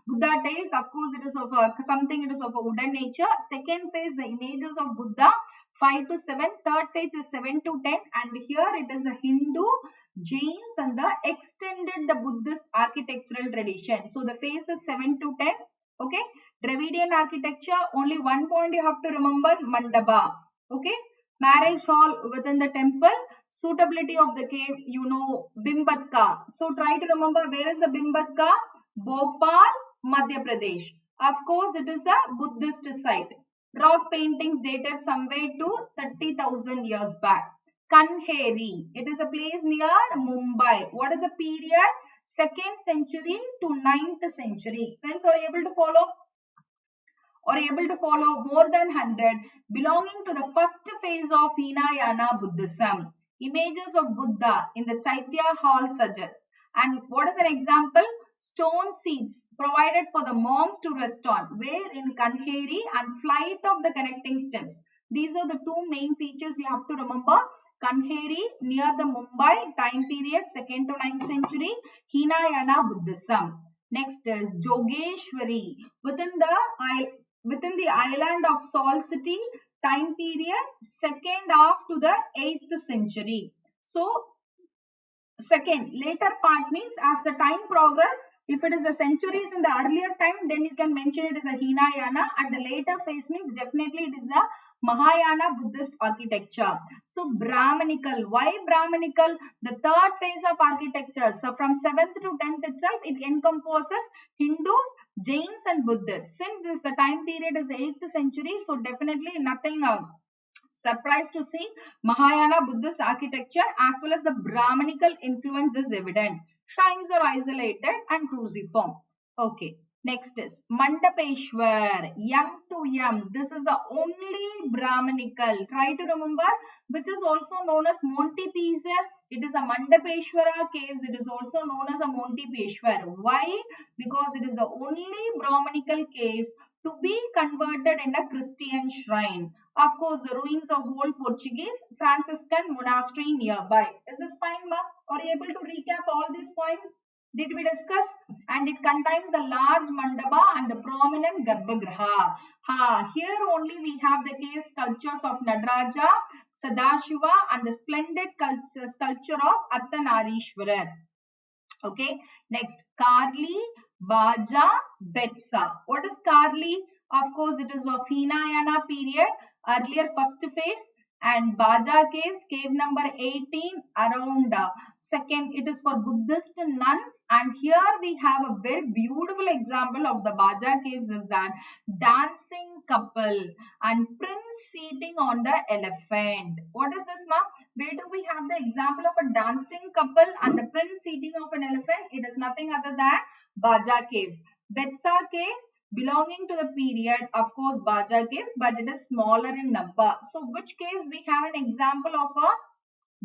Buddha days. Of course, it is of it is of a wooden nature. Second phase, the images of Buddha, 5 to 7. Third phase is 7 to 10. And here it is a Hindu, Jains, and the extended the Buddhist architectural tradition. So the phase is 7 to 10. Okay. Dravidian architecture, only 1 point you have to remember, Mandapa. Okay. Marriage hall within the temple. Suitability of the cave, you know, Bimbatka. So try to remember, where is the Bimbatka? Bhopal, Madhya Pradesh. Of course, it is a Buddhist site. Rock paintings dated somewhere to 30,000 years back. Kanheri, it is a place near Mumbai. What is the period? 2nd century to 9th century. Friends, are you able to follow? Or able to follow more than 100, belonging to the first phase of Hinayana Buddhism. Images of Buddha in the Chaitya hall suggest. And what is an example? Stone seats provided for the monks to rest on, where in Kanheri, and flight of the connecting steps. These are the 2 main features you have to remember. Kanheri near the Mumbai, time period 2nd to 9th century, Hinayana Buddhism. Next is Jogeshwari within the island of Salt City, time period 2nd half to the 8th century. So second, later part means as the time progress, if it is the centuries in the earlier time, then you can mention it as a Hinayana. At the later phase means definitely it is a Mahayana Buddhist architecture. So Brahmanical. Why Brahmanical? The third phase of architecture. So from 7th to 10th itself, it encompasses Hindus, Jains and Buddhists. Since this the time period is 8th century, so definitely nothing surprised to see Mahayana Buddhist architecture as well as the Brahmanical influence is evident. Shrines are isolated and cruciform. Okay. Next is Mandapeshwar, M to M. This is the only Brahmanical. Try to remember, which is also known as Montipizar. It is a Mandapeshwara caves. It is also known as a Montipeshwar. Why? Because it is the only Brahmanical caves to be converted in a Christian shrine. Of course, the ruins of old Portuguese Franciscan monastery nearby. Is this fine, ma'am? Are you able to recap all these points? Did we discuss? And it contains the large mandapa and the prominent Garbhagriha. Here only we have the cave sculptures of Nadaraja, Sadashiva and the splendid sculpture of Arthanarishwarar. Okay. Next, Karli, Baja, Betsa. What is Karli? Of course, it is of Hinayana period, earlier first phase. And Baja caves, cave number 18, around second. It is for Buddhist nuns. And here we have a very beautiful example of the Baja caves is that dancing couple and prince seating on the elephant. What is this, ma'am? Where do we have the example of a dancing couple and the prince seating of an elephant? It is nothing other than Baja caves. Betsa caves belonging to the period, of course, Baja caves, but it is smaller in number. So, which caves we have an example of a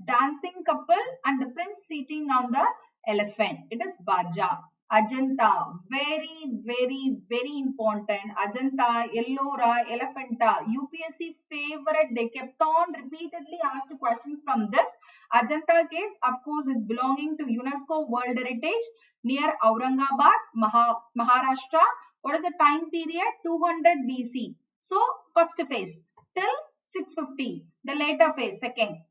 dancing couple and the prince sitting on the elephant? It is Baja. Ajanta, very important. Ajanta, Ellora, Elephanta, UPSC favorite. They kept on repeatedly asked questions from this. Ajanta caves, of course, is belonging to UNESCO World Heritage near Aurangabad, Maharashtra. What is the time period? 200 BC. So, first phase till 650. The later phase, second.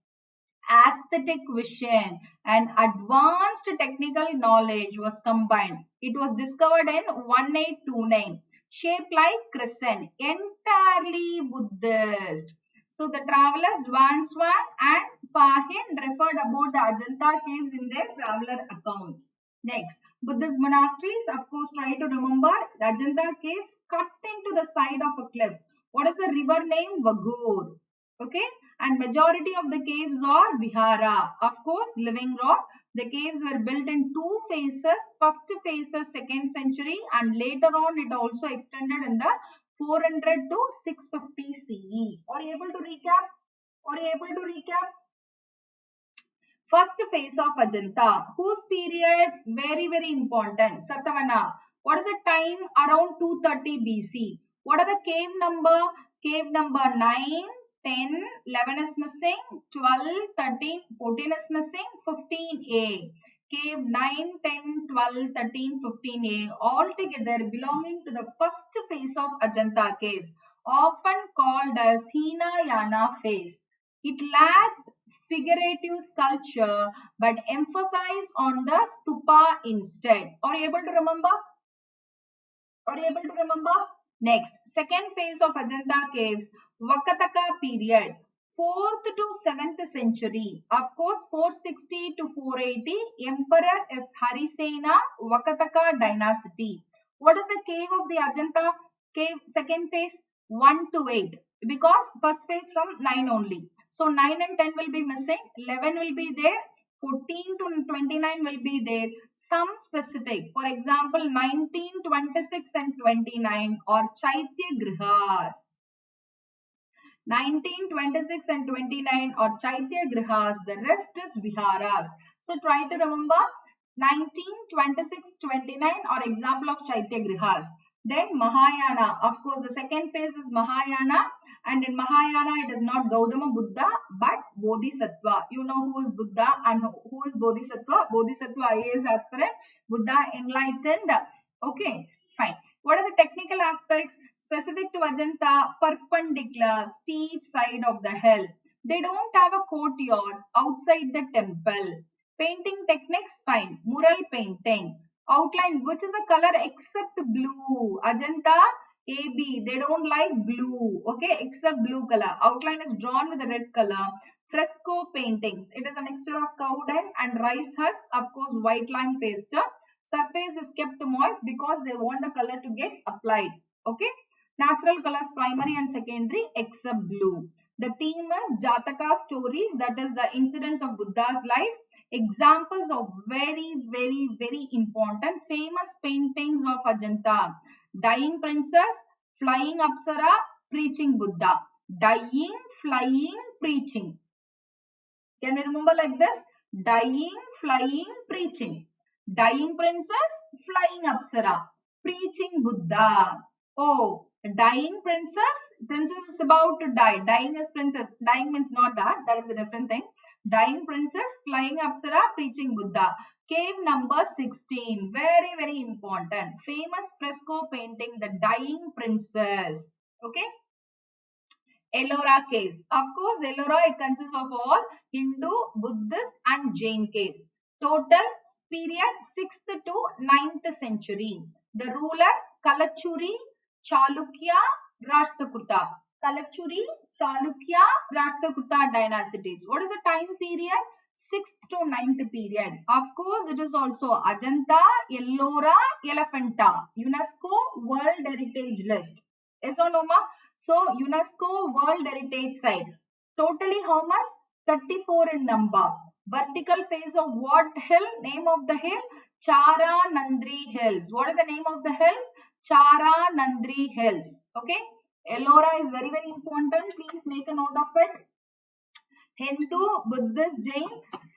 Aesthetic vision and advanced technical knowledge was combined. It was discovered in 1829. Shaped like crescent. Entirely Buddhist. So, the travelers Van Swan and Fahin referred about the Ajanta caves in their traveler accounts. Next, Buddhist monasteries, of course, try to remember the Ajanta caves cut into the side of a cliff. What is the river name? Vagur. Okay, and majority of the caves are Vihara. Of course, living rock. The caves were built in two phases. First phase is 2nd century and later on it also extended in the 400 to 650 CE. Are you able to recap? First phase of Ajanta, whose period? Very important. Satavahana. What is the time? Around 230 BC. What are the cave number? Cave number 9, 10, 11 is missing, 12, 13, 14 is missing, 15A. Cave 9, 10, 12, 13, 15A. All together belonging to the first phase of Ajanta caves, often called as Hinayana phase. It lacked figurative sculpture but emphasized on the stupa instead. Are you able to remember? Next, second phase of Ajanta caves, Vakataka period, 4th to 7th century. Of course, 460 to 480, Emperor is Harisena, Vakataka dynasty. What is the cave of the Ajanta cave? Second phase, 1 to 8, because first phase from 9 only. So 9 and 10 will be missing, 11 will be there, 14 to 29 will be there. Some specific, for example, 19, 26 and 29 are Chaitya Grihas. 19, 26 and 29 are Chaitya Grihas. The rest is Viharas. So try to remember 19, 26, 29 are example of Chaitya Grihas. Then Mahayana. Of course, the second phase is Mahayana. And in Mahayana, it is not Gautama Buddha, but Bodhisattva. You know who is Buddha and who is Bodhisattva. Bodhisattva IAS aspirant. Buddha enlightened. Okay, fine. What are the technical aspects? Specific to Ajanta, perpendicular, steep side of the hill. They don't have a courtyards outside the temple. Painting techniques, fine. Mural painting. Outline, which is a color except blue. Ajanta, AB, they don't like blue, okay, except blue color. Outline is drawn with a red color. Fresco paintings, it is a mixture of cow dung and rice husk, of course, white lime paste. Surface is kept moist because they want the color to get applied. Okay. Natural colors primary and secondary except blue. The theme is Jataka stories, that is the incidents of Buddha's life. Examples of very important famous paintings of Ajanta: Dying Princess, Flying Apsara, Preaching Buddha. Dying, flying, preaching. Can you remember like this? Dying, flying, preaching. Dying princess, flying apsara, preaching Buddha. Oh, dying princess. Princess is about to die. Dying is princess. Dying means not that. That is a different thing. Dying princess, flying apsara, preaching Buddha. Cave number 16. Very important. Famous fresco painting, The Dying Princess. Okay. Ellora caves. Of course, Ellora, it consists of all Hindu, Buddhist and Jain caves. Total period 6th to 9th century. The ruler Kalachuri, Chalukya, Rashtrakuta. Kalachuri, Chalukya, Rashtrakuta dynasties. What is the time period? 6th to 9th period. Of course, it is also Ajanta, Ellora, Elephanta. UNESCO World Heritage List. Yes or no, ma? So, UNESCO World Heritage Site. Totally how much? 34 in number. Vertical face of what hill? Name of the hill? Chara Nandri Hills. What is the name of the hills? Chara Nandri Hills. Okay. Ellora is very important. Please make a note of it. Hindu, Buddhist, Jain,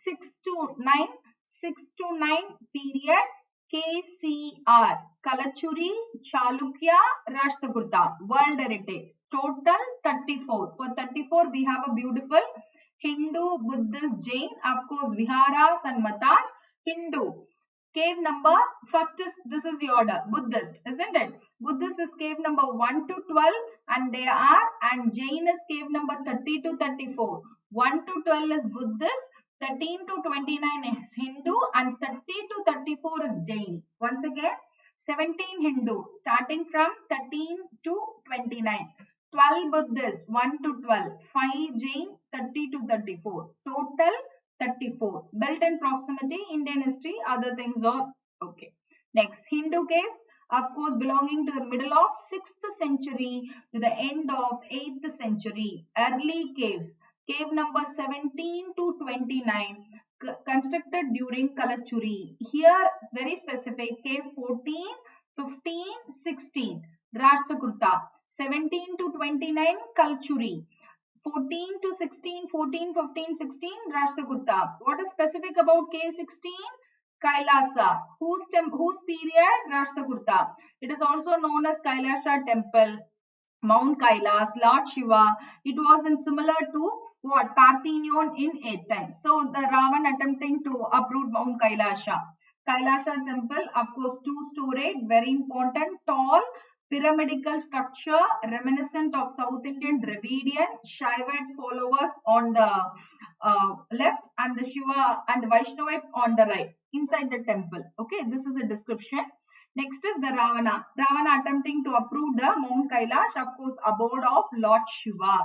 6 to 9 period. KCR, Kalachuri, Chalukya, Rashtrakuta, World Heritage. Total 34. For 34, we have a beautiful Hindu, Buddhist, Jain, of course, Viharas and Matas. Hindu. Cave number, first is, this is the order, Buddhist, isn't it? Buddhist is cave number 1 to 12 and they are, and Jain is cave number 30 to 34. 1 to 12 is Buddhist, 13 to 29 is Hindu and 30 to 34 is Jain. Once again, 17 Hindu starting from 13 to 29. 12 Buddhist, 1 to 12. 5 Jain, 30 to 34. Total 34. Built in proximity, Indian history, other things are okay. Next, Hindu caves, of course, belonging to the middle of 6th century to the end of 8th century. Early caves. Cave number 17 to 29 constructed during Kalachuri. Here very specific, cave 14, 15, 16 Rashtrakuta. 17 to 29 Kalachuri. 14 to 16, 14, 15, 16 Rashtrakuta. What is specific about cave 16? Kailasa. Whose period? Rashtrakuta. It is also known as Kailasa temple. Mount Kailas, Lord Shiva. It was in similar to what? Parthenon in Athens. So the Ravan attempting to uproot Mount Kailasa. Kailasa temple, of course, 2-storied, very important, tall, pyramidical structure, reminiscent of South Indian Dravidian Shaivite followers on the left and the Shiva and the Vaishnavites on the right inside the temple. Okay, this is a description. Next is the Ravana. Ravana attempting to uproot the Mount Kailash, of course, abode of Lord Shiva.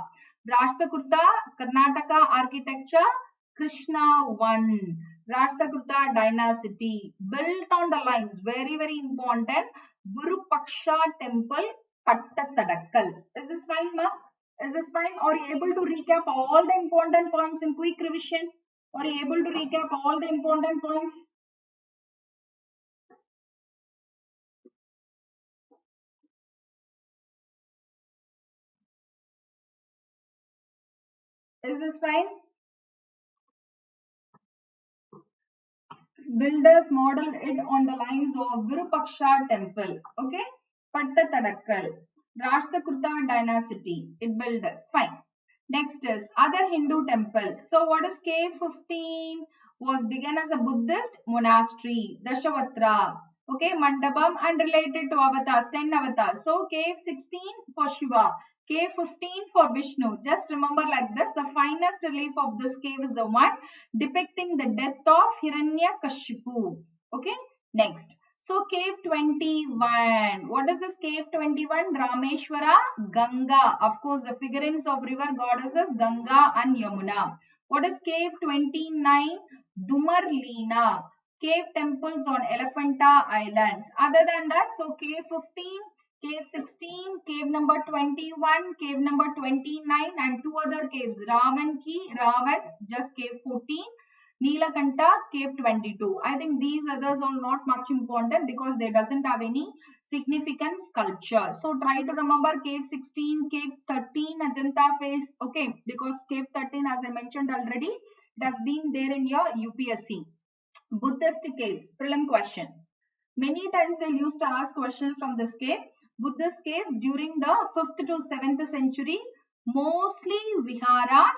Rashtrakuta, Karnataka architecture, Krishna 1. Rashtrakuta dynasty, built on the lines, very important, Virupaksha temple, Pattadakkal. Is this fine, ma? Is this fine? Are you able to recap all the important points in quick revision? Are you able to recap all the important points? Is this fine? Builders modeled it on the lines of Virupaksha temple. Okay? Pattadakkal. Rashtrakuta dynasty. It builders. Fine. Next is other Hindu temples. So what is cave 15? Was begun as a Buddhist monastery. Dashavatra. Okay, Mandapam and related to avatars, 10 avatars. So cave 16 for Shiva. Cave 15 for Vishnu. Just remember like this, the finest relief of this cave is the one depicting the death of Hiranyakashipu. Okay, next. So cave 21. What is this cave 21? Rameshwara, Ganga. Of course, the figurines of river goddesses Ganga and Yamuna. What is cave 29? Dumarlina. cave temples on Elephanta Islands. Other than that, so cave 15, cave 16, cave number 21, cave number 29, and two other caves, Ravan, just cave 14, Neelakanta, cave 22. I think these others are not much important because they doesn't have any significant sculpture. So try to remember cave 16, cave 13, Ajanta face. Okay, because cave 13, as I mentioned already, it has been there in your UPSC. Buddhist caves, prelim question. Many times they used to ask questions from this cave. Buddhist caves during the 5th to 7th century, mostly viharas,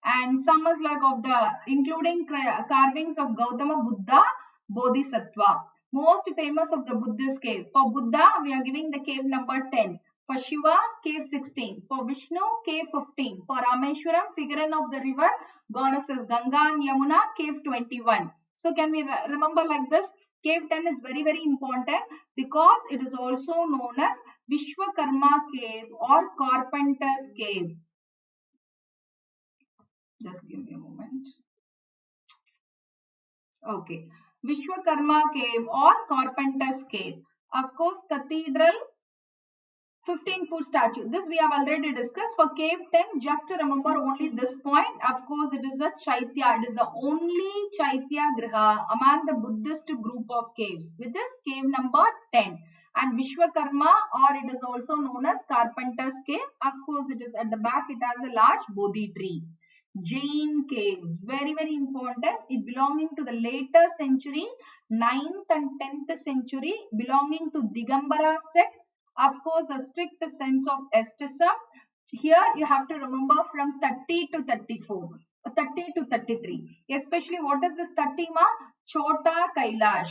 and some is like of the including carvings of Gautama Buddha, Bodhisattva. Most famous of the Buddhist cave. For Buddha, we are giving the cave number 10. For Shiva, cave 16. For Vishnu, cave 15. For Rameshwaram, figurine of the river, goddesses Ganga and Yamuna, cave 21. So can we remember like this? Cave 10 is very, very important because it is also known as Vishwakarma cave or Carpenter's cave. Just give me a moment. Okay. Vishwakarma cave or Carpenter's cave. Of course, cathedral, 15-foot statue. This we have already discussed. For cave 10, just to remember only this point. Of course, it is a Chaitya. It is the only Chaitya Griha among the Buddhist group of caves, which is cave number 10. And Vishwakarma, or it is also known as Carpenter's cave. Of course, it is at the back. It has a large Bodhi tree. Jain caves, very, very important. It belonging to the later century, 9th and 10th century, belonging to Digambara sect. Of course, a strict sense of asceticism. Here you have to remember from 30 to 34, 30 to 33. Especially what is this 30 ma? Chota Kailash.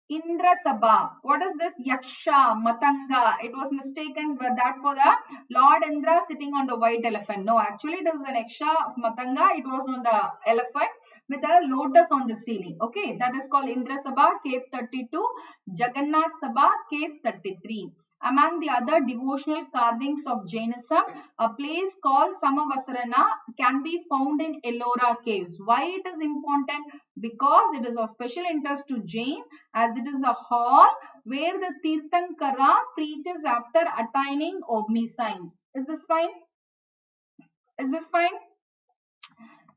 Indra Sabha. What is this? Yaksha, Matanga. It was mistaken for that for the Lord Indra sitting on the white elephant. No, actually it was an Yaksha of Matanga. It was on the elephant with a lotus on the ceiling. Okay, that is called Indra Sabha, cave 32. Jagannath Sabha, cave 33. Among the other devotional carvings of Jainism, a place called Samavasarana can be found in Ellora caves. Why it is important? Because it is of special interest to Jain, as it is a hall where the Tirthankara preaches after attaining omniscience. Is this fine? Is this fine?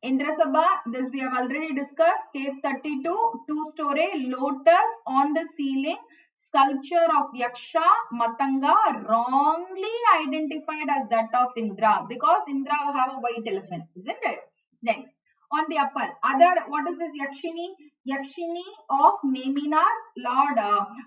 Indrasabha, this we have already discussed. Cave 32, two-story lotus on the ceiling. Sculpture of Yaksha, Matanga, wrongly identified as that of Indra because Indra have a white elephant, isn't it? Next, on the upper, what is this Yakshini? Yakshini of Neminar, Lord,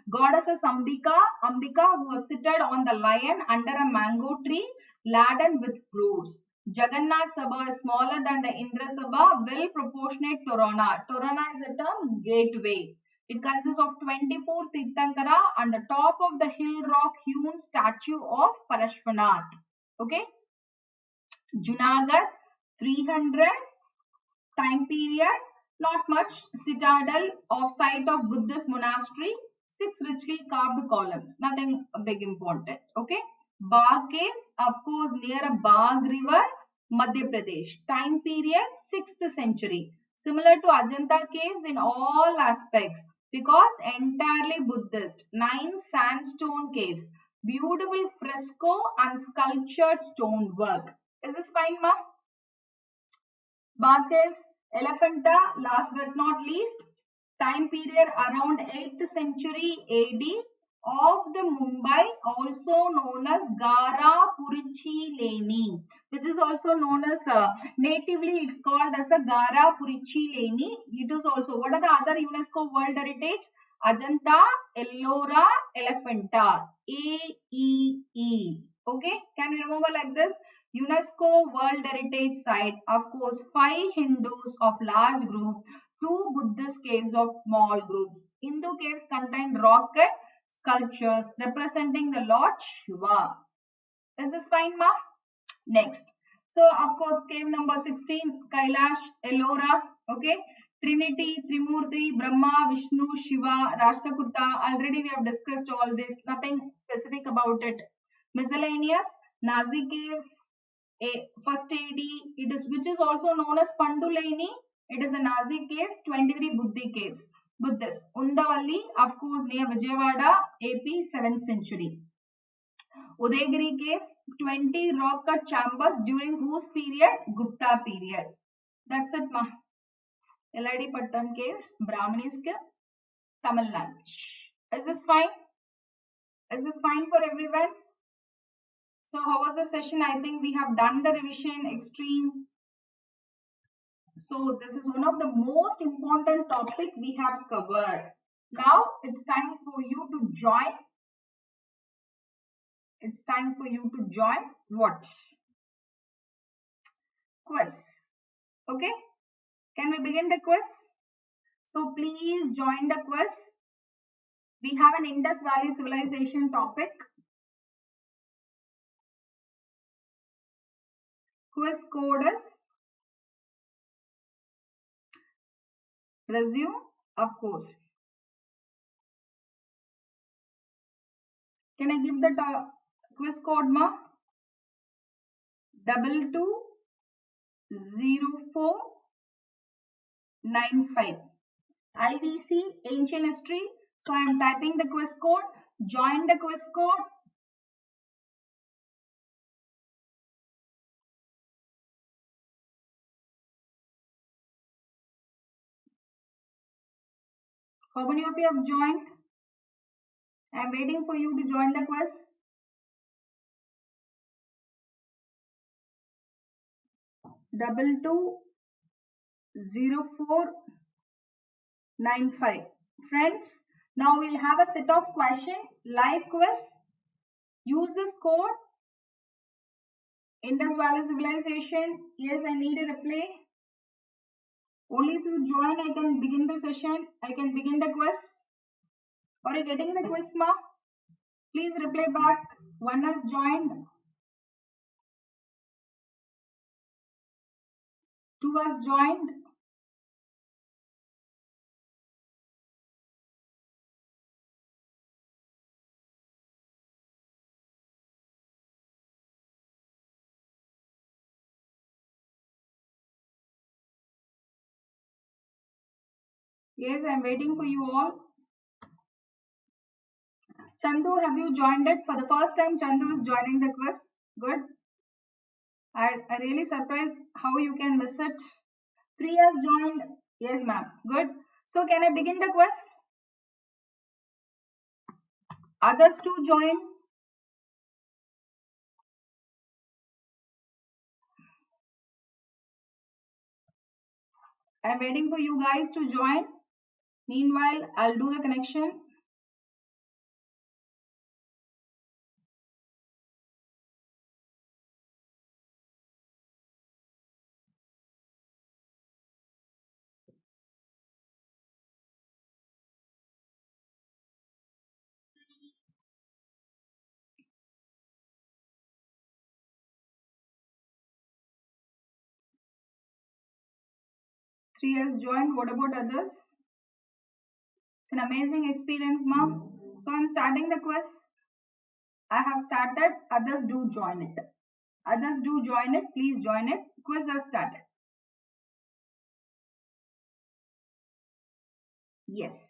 goddesses Ambika, who was seated on the lion under a mango tree laden with fruits. Jagannath Sabha is smaller than the Indra Sabha, well proportionate Torana. Torana is a term gateway. It consists of 24 Tirthankara and the top of the hill rock hewn statue of Parashvanath. Okay. Junagadh, 300. Time period, not much. Citadel of site of Buddhist monastery. 6 richly carved columns. Nothing big important. Okay. Bagh caves, of course, near a Bagh river, Madhya Pradesh. Time period, 6th century. Similar to Ajanta caves in all aspects because entirely Buddhist. 9 sandstone caves. Beautiful fresco and sculptured stonework. Is this fine, ma? Bagh caves, Elephanta, last but not least. Time period around 8th century AD. Of the Mumbai, also known as Gara Purichi Leni, which is also known as natively it's called as a Gara Purichi Leni. It is also, what are the other UNESCO World Heritage? Ajanta, Ellora, Elephanta, AEE. Okay, can you remember like this? UNESCO World Heritage Site. Of course, 5 Hindus of large group, 2 Buddhist caves of small groups. Hindu caves contain rock cut sculptures representing the Lord Shiva. Is this fine, ma? Next. So, of course, cave number 16, Kailash, Ellora, okay. Trinity, Trimurti, Brahma, Vishnu, Shiva, Rashtrakuta. Already we have discussed all this. Nothing specific about it. Miscellaneous, Nazi caves, first AD, which is also known as Panduleni. It is a Nazi caves, 23 Buddhi caves. Buddhist. Undavalli, of course, near Vijayawada, AP, 7th century. Udayagiri caves, 20 rock cut chambers during whose period? Gupta period. That's it, ma. LID Pattam caves, Brahmanisk, Tamil Nadu. Is this fine? Is this fine for everyone? So how was the session? I think we have done the revision extreme. So this is one of the most important topic we have covered. Now it's time for you to join. It's time for you to join what? Quiz. Okay? Can we begin the quiz? So please join the quiz. We have an Indus Valley Civilization topic. Quiz code is resume, of course. Can I give the quiz code, ma? 220495. IVC, ancient history. So I am typing the quiz code. Join the quiz code. How many of you have joined? I am waiting for you to join the quiz. 220495. Friends, now we'll have a set of questions, live quiz. Use this code. Indus Valley Civilization. Yes, I need a reply. Only if you join, I can begin the session. I can begin the quiz. Are you getting the quiz, ma? Please reply back. One has joined. 2 has joined. Yes, I'm waiting for you all. Chandu, have you joined it? For the first time, Chandu is joining the quiz. Good. I really surprised how you can miss it. 3 has joined. Yes, ma'am. Good. So, can I begin the quiz? Others to join. I'm waiting for you guys to join. Meanwhile, I'll do the connection. Three has joined. What about others? It's an amazing experience, ma'am. So I'm starting the quiz. I have started. Others do join it. Others do join it. Please join it. Quiz has started. Yes.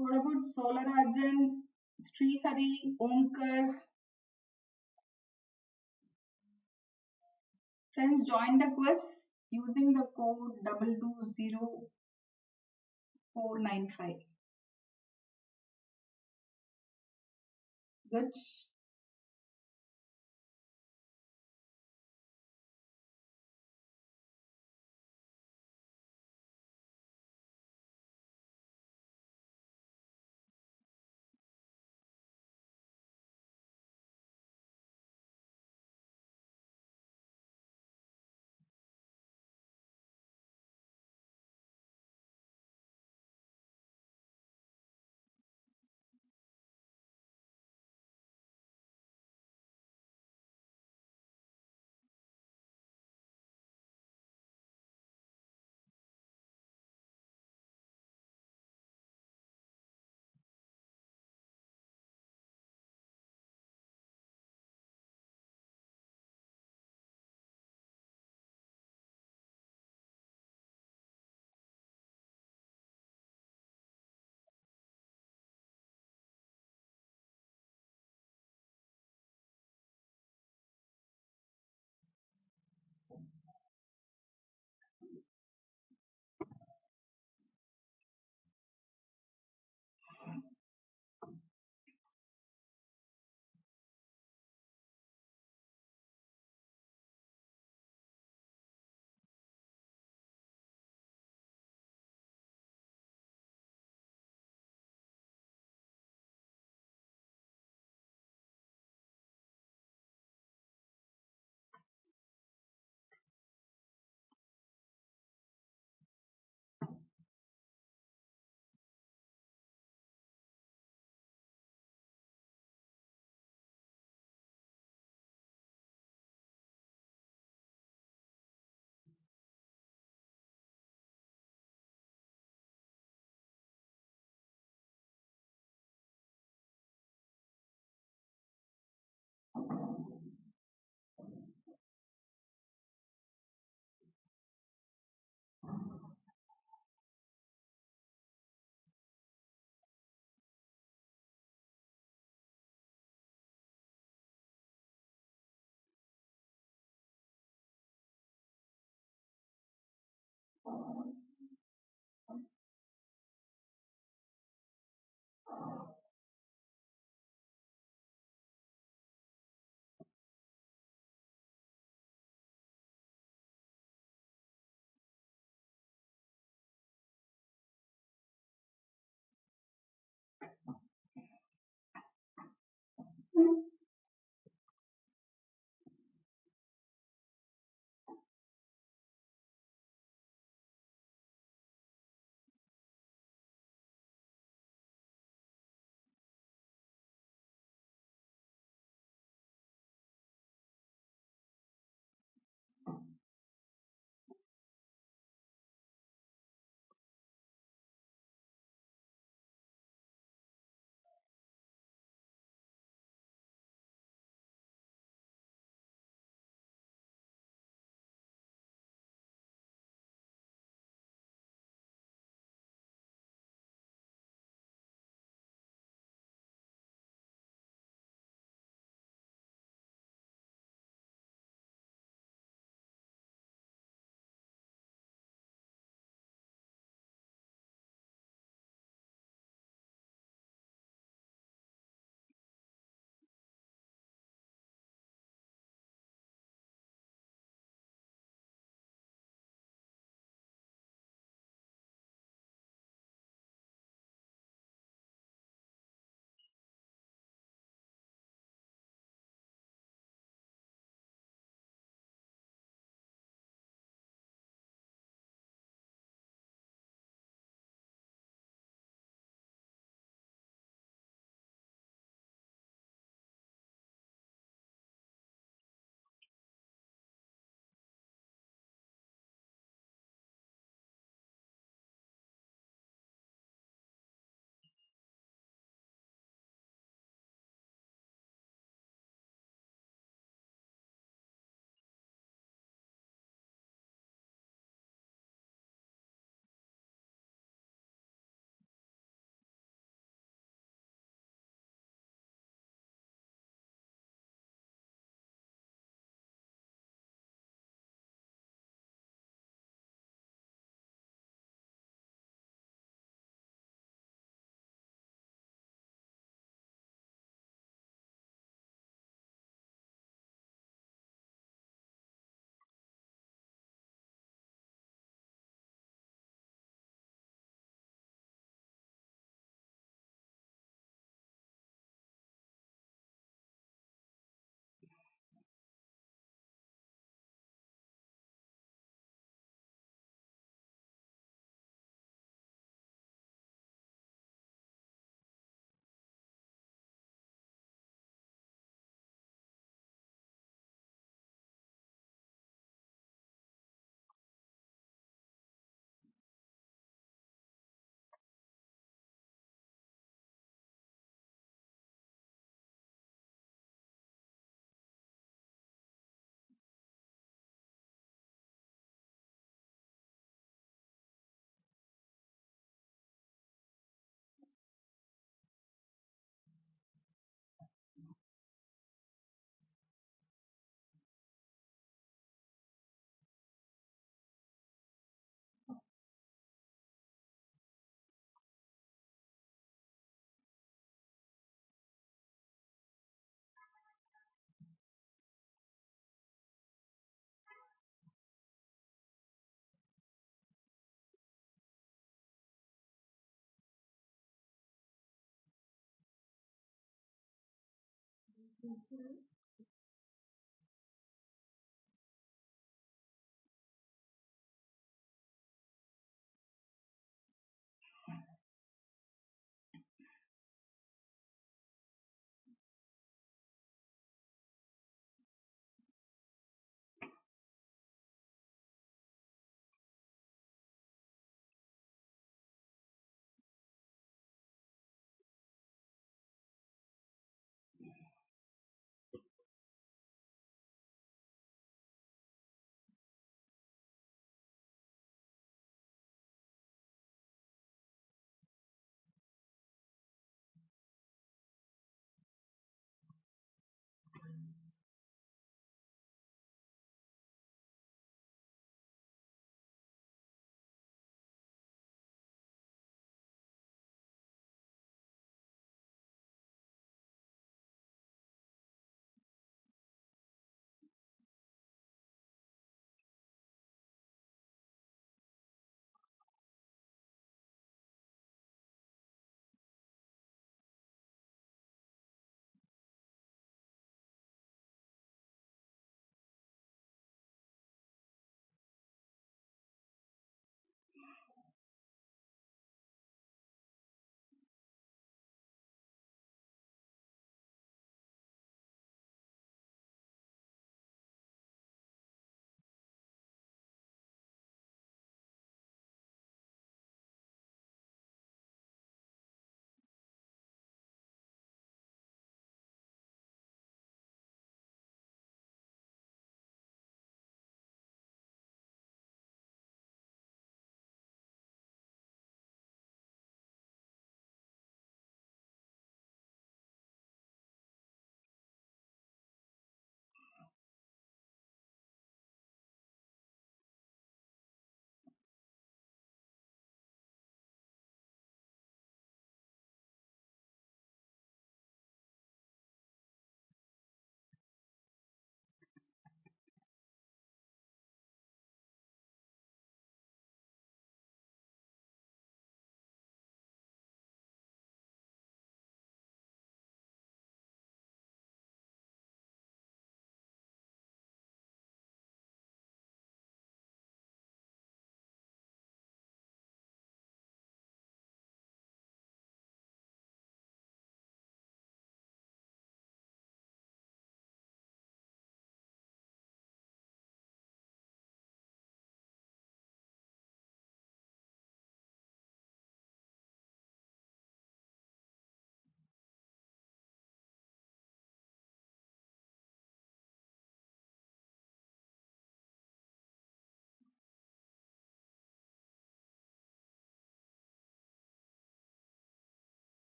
What about Solarajan, Srihari, Omkar? Friends, join the quiz using the code 220495. Good.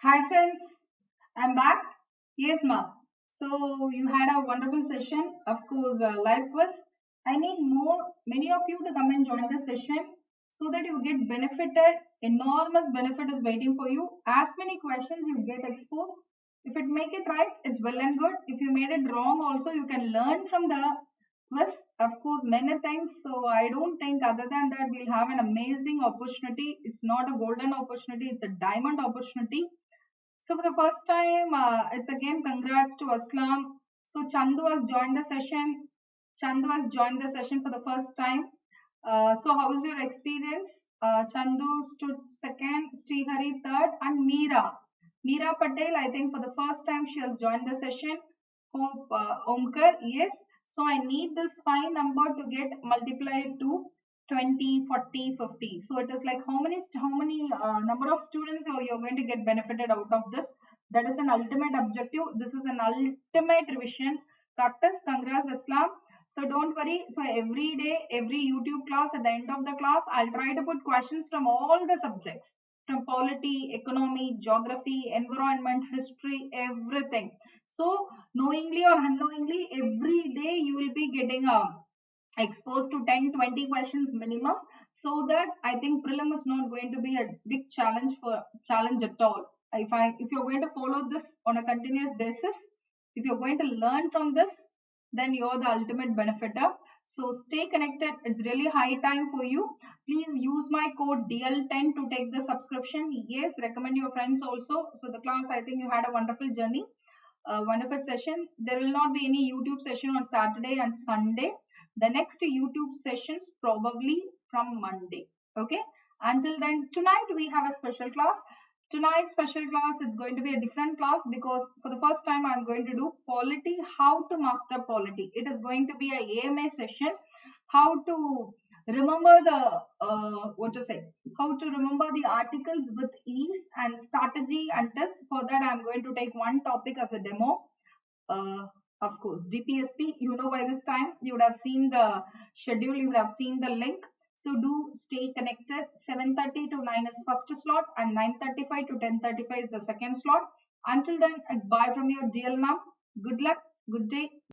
Hi friends, I'm back. Yes, ma'am. So you had a wonderful session. Of course, live quiz. I need many of you to come and join the session so that you get benefited. Enormous benefit is waiting for you. As many questions you get exposed. If it make it right, it's well and good. If you made it wrong, also you can learn from the quiz. Of course, many things. So I don't think other than that we'll have an amazing opportunity. It's not a golden opportunity. It's a diamond opportunity. So for the first time, it's again congrats to Aslam. So Chandu has joined the session. Chandu has joined the session for the first time. So how is your experience? Chandu stood second, Srihari third, and Meera. Meera Patel, I think for the first time she has joined the session. Hope Omkar, yes. So I need this 5 number to get multiplied to 20, 40, 50. So it is like how many number of students you're going to get benefited out of this. That is an ultimate objective. This is an ultimate revision practice. Congrats, Islam. So don't worry. So every day, every YouTube class, at the end of the class, I'll try to put questions from all the subjects, from polity, economy, geography, environment, history, everything. So knowingly or unknowingly, every day you will be getting exposed to 10-20 questions minimum, so that I think prelim is not going to be a big challenge at all. If you're going to follow this on a continuous basis, if you're going to learn from this, then you're the ultimate benefiter. So stay connected. It's really high time for you. Please use my code DL10 to take the subscription. Yes, recommend your friends also. So the class, I think you had a wonderful journey, a wonderful session. There will not be any YouTube session on Saturday and Sunday. The next YouTube sessions probably from Monday. Okay. Until then, tonight we have a special class. Tonight's special class is going to be a different class because for the first time I'm going to do polity, how to master polity. It is going to be a AMA session, how to remember the what to say, how to remember the articles with ease, and strategy and tips. For that I'm going to take one topic as a demo. uh, of course, DPSP, you know, by this time you would have seen the schedule, you would have seen the link. So do stay connected. 7:30 to 9 is first slot, and 9:35 to 10:35 is the second slot. Until then, it's bye from your DL ma'am. Good luck, good day.